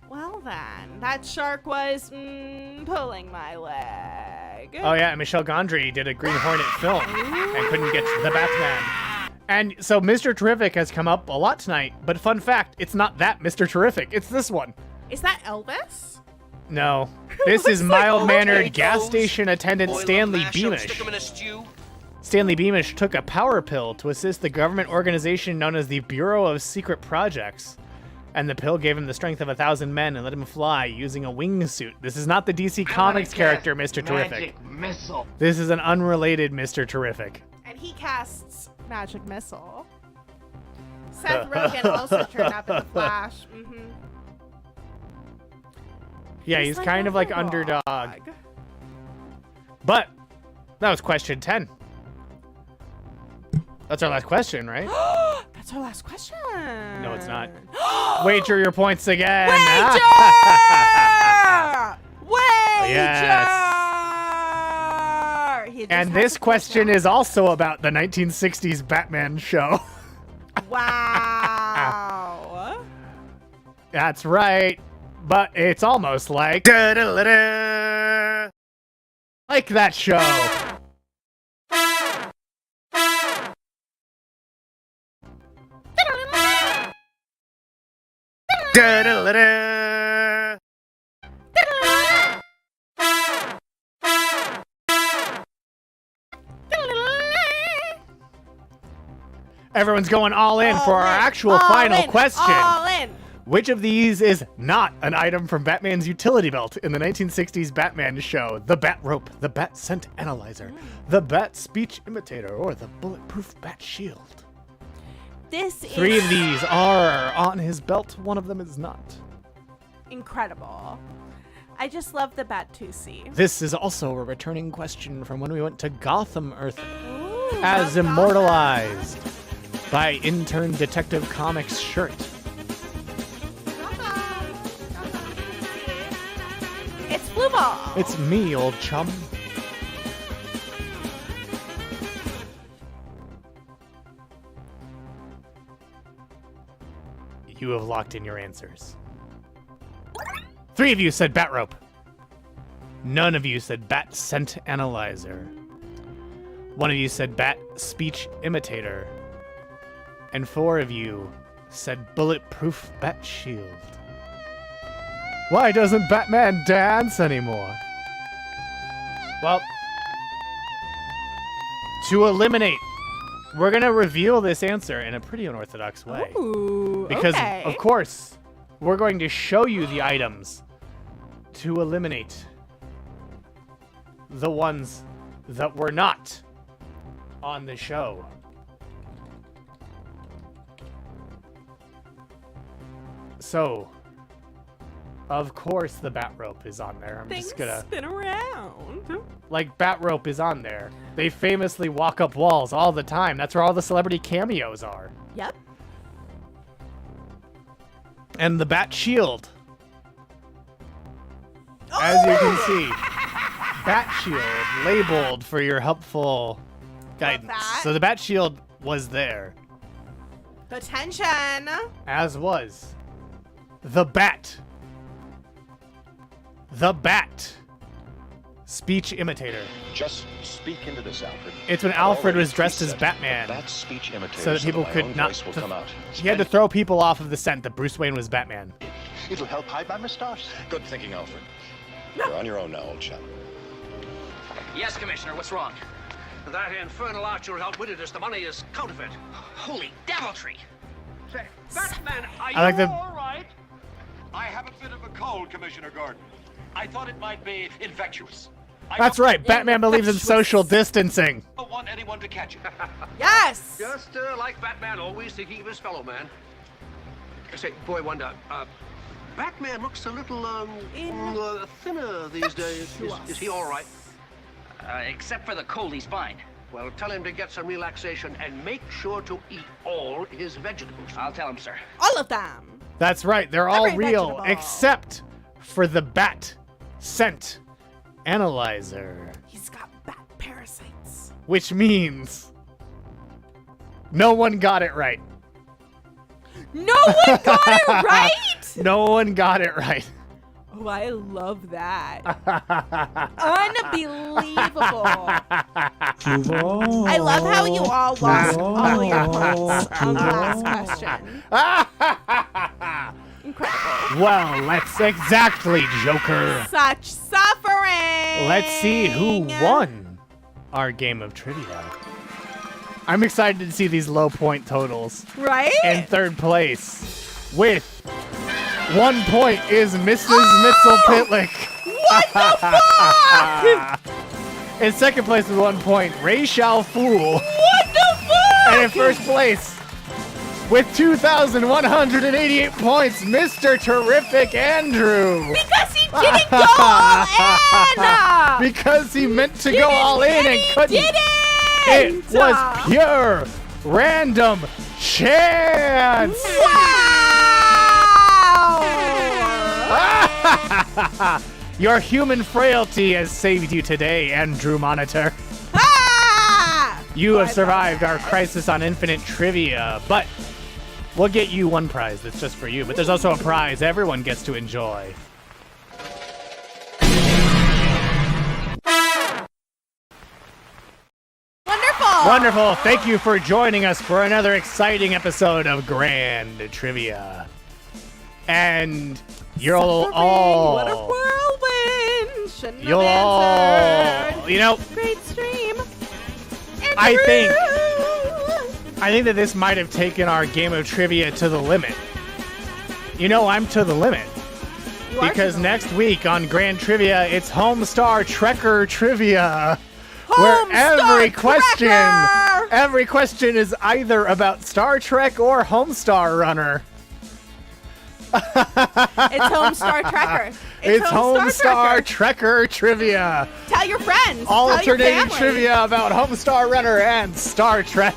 Well then, that shark was pulling my leg. Oh yeah, and Michel Gondry did a Green Hornet film and couldn't get the Batman. And so Mr. Terrific has come up a lot tonight, but fun fact, it's not that Mr. Terrific, it's this one. Is that Elvis? No. This is mild-mannered gas station attendant Stanley Beamish. Stanley Beamish took a power pill to assist the government organization known as the Bureau of Secret Projects. And the pill gave him the strength of 1,000 men and let him fly using a wingsuit. This is not the DC Comics character, Mr. Terrific. Missile. This is an unrelated Mr. Terrific. And he casts Magic Missile. Seth Rogen also turned up in The Flash. Yeah, he's kind of like underdog. But that was question 10. That's our last question, right? That's our last question. No, it's not. Wager your points again. Wager! Wager! Yes. And this question is also about the 1960s Batman show. Wow. That's right. But it's almost like like that show. Everyone's going all in for our actual final question. All in. Which of these is not an item from Batman's utility belt in the 1960s Batman show? The Bat Rope, the Bat Scent Analyzer, the Bat Speech Imitator, or the Bulletproof Bat Shield? Three of these are on his belt. One of them is not. Incredible. I just love the Bat-2C. This is also a returning question from when we went to Gotham Earth, as immortalized by Intern Detective Comics shirt. It's Fluval. It's me, old chum. You have locked in your answers. 3 of you said Bat Rope. None of you said Bat Scent Analyzer. 1 of you said Bat Speech Imitator. And 4 of you said Bulletproof Bat Shield. Why doesn't Batman dance anymore? Well, to eliminate, we're going to reveal this answer in a pretty unorthodox way. Ooh, because, okay. of course, we're going to show you the items to eliminate the ones that were not on the show. So, of course the Bat Rope is on there. I'm Things just gonna spin around. like Bat Rope is on there. They famously walk up walls all the time. That's where all the celebrity cameos are. Yep. And the Bat Shield. As you can see, Bat Shield labeled for your helpful guidance. So the Bat Shield was there. Attention. As was the Bat. The Bat Speech Imitator. Just speak into this, Alfred. It's when Alfred was dressed as Batman, That speech imitator, so that people my could own not. voice will come out. He had to throw people off of the scent that Bruce Wayne was Batman. It'll help hide my moustache. Good thinking, Alfred. You're on your own now, old chap. Yes, Commissioner, what's wrong? That infernal archer outwitted us. The money is counterfeit. Holy deviltry! Say, Batman, are you I like the- all right? I have a bit of a cold, Commissioner Gordon. I thought it might be infectious. That's right. Batman believes in social distancing. I don't want anyone to catch it. Yes. Just like Batman, always thinking of his fellow man. Say, boy wonder, Batman looks a little, thinner these days. Is he all right? Except for the cold, he's fine. Well, tell him to get some relaxation and make sure to eat all his vegetables. I'll tell him, sir. All of them. That's right. They're all Every real, vegetable. except for the Bat Scent Analyzer, He's got bat parasites. which means no one got it right. No one got it right? No one got it right. Oh, I love that. Unbelievable. I love how you all lost all your points on the last question. Incredible. Well, let's exactly, Joker. Such suffering. Let's see who won our game of trivia. I'm excited to see these low point totals. Right? In third place with 1 point is Mrs. Mitzel-Pitlick. What the fuck? In second place with 1 point, Rachel Fool. What the fuck? And in first place with 2,188 points, Mr. Terrific Andrew. Because he didn't go all in. Because he meant to go all in and couldn't. It was pure random chance. Wow! Your human frailty has saved you today, Andrew Monitor. You have survived our Crisis on Infinite trivia, but we'll get you one prize that's just for you. But there's also a prize everyone gets to enjoy. Wonderful. Thank you for joining us for another exciting episode of Grand Trivia. And you'll all... What a whirlwind. Shouldn't You'll have answered. all... You know... Great stream. I think that this might have taken our game of trivia to the limit. You know, I'm to the limit. Because next week on Grand Trivia, it's Homestar Trekker Trivia. Where every question is either about Star Trek or Homestar Runner. It's Homestar Trekker. It's Homestar Trekker Trivia. Tell your friends. Alternating trivia about Homestar Runner and Star Trek.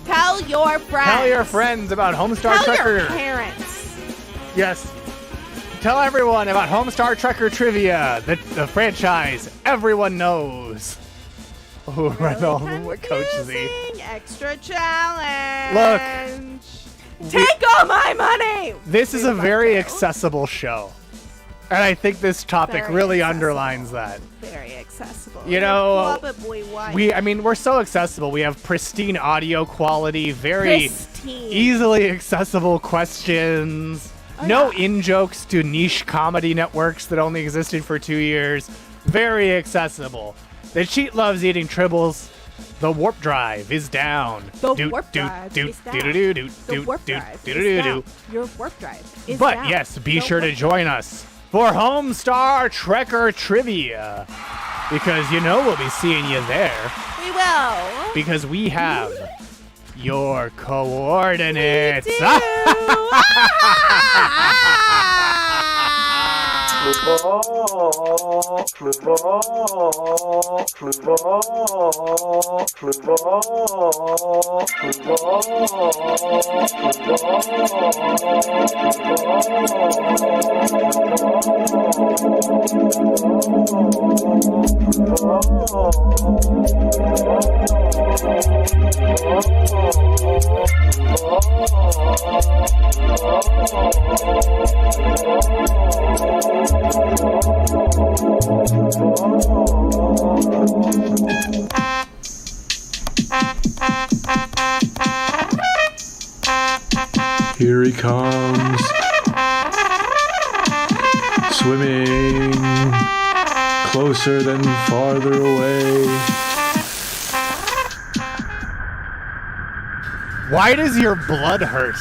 Tell your friends. Tell your friends about Homestar Trekker. Tell your parents. Yes. Tell everyone about Homestar Trekker Trivia, the franchise everyone knows. Oh, what Coach Z. Extra challenge. Look. Take all my money. This is a very accessible show. And I think this topic really underlines that. Very accessible. You know, we're so accessible. We have pristine audio quality, very easily accessible questions. No in-jokes to niche comedy networks that only existed for 2 years. Very accessible. The cheat loves eating tribbles. The warp drive is down. The warp drive is down. The warp drive is down. Your warp drive is down. But yes, be sure to join us for Homestar Trekker Trivia. Because you know we'll be seeing you there. We will. Because we have your coordinates. Here he comes. Swimming closer than farther away. Why does your blood hurt?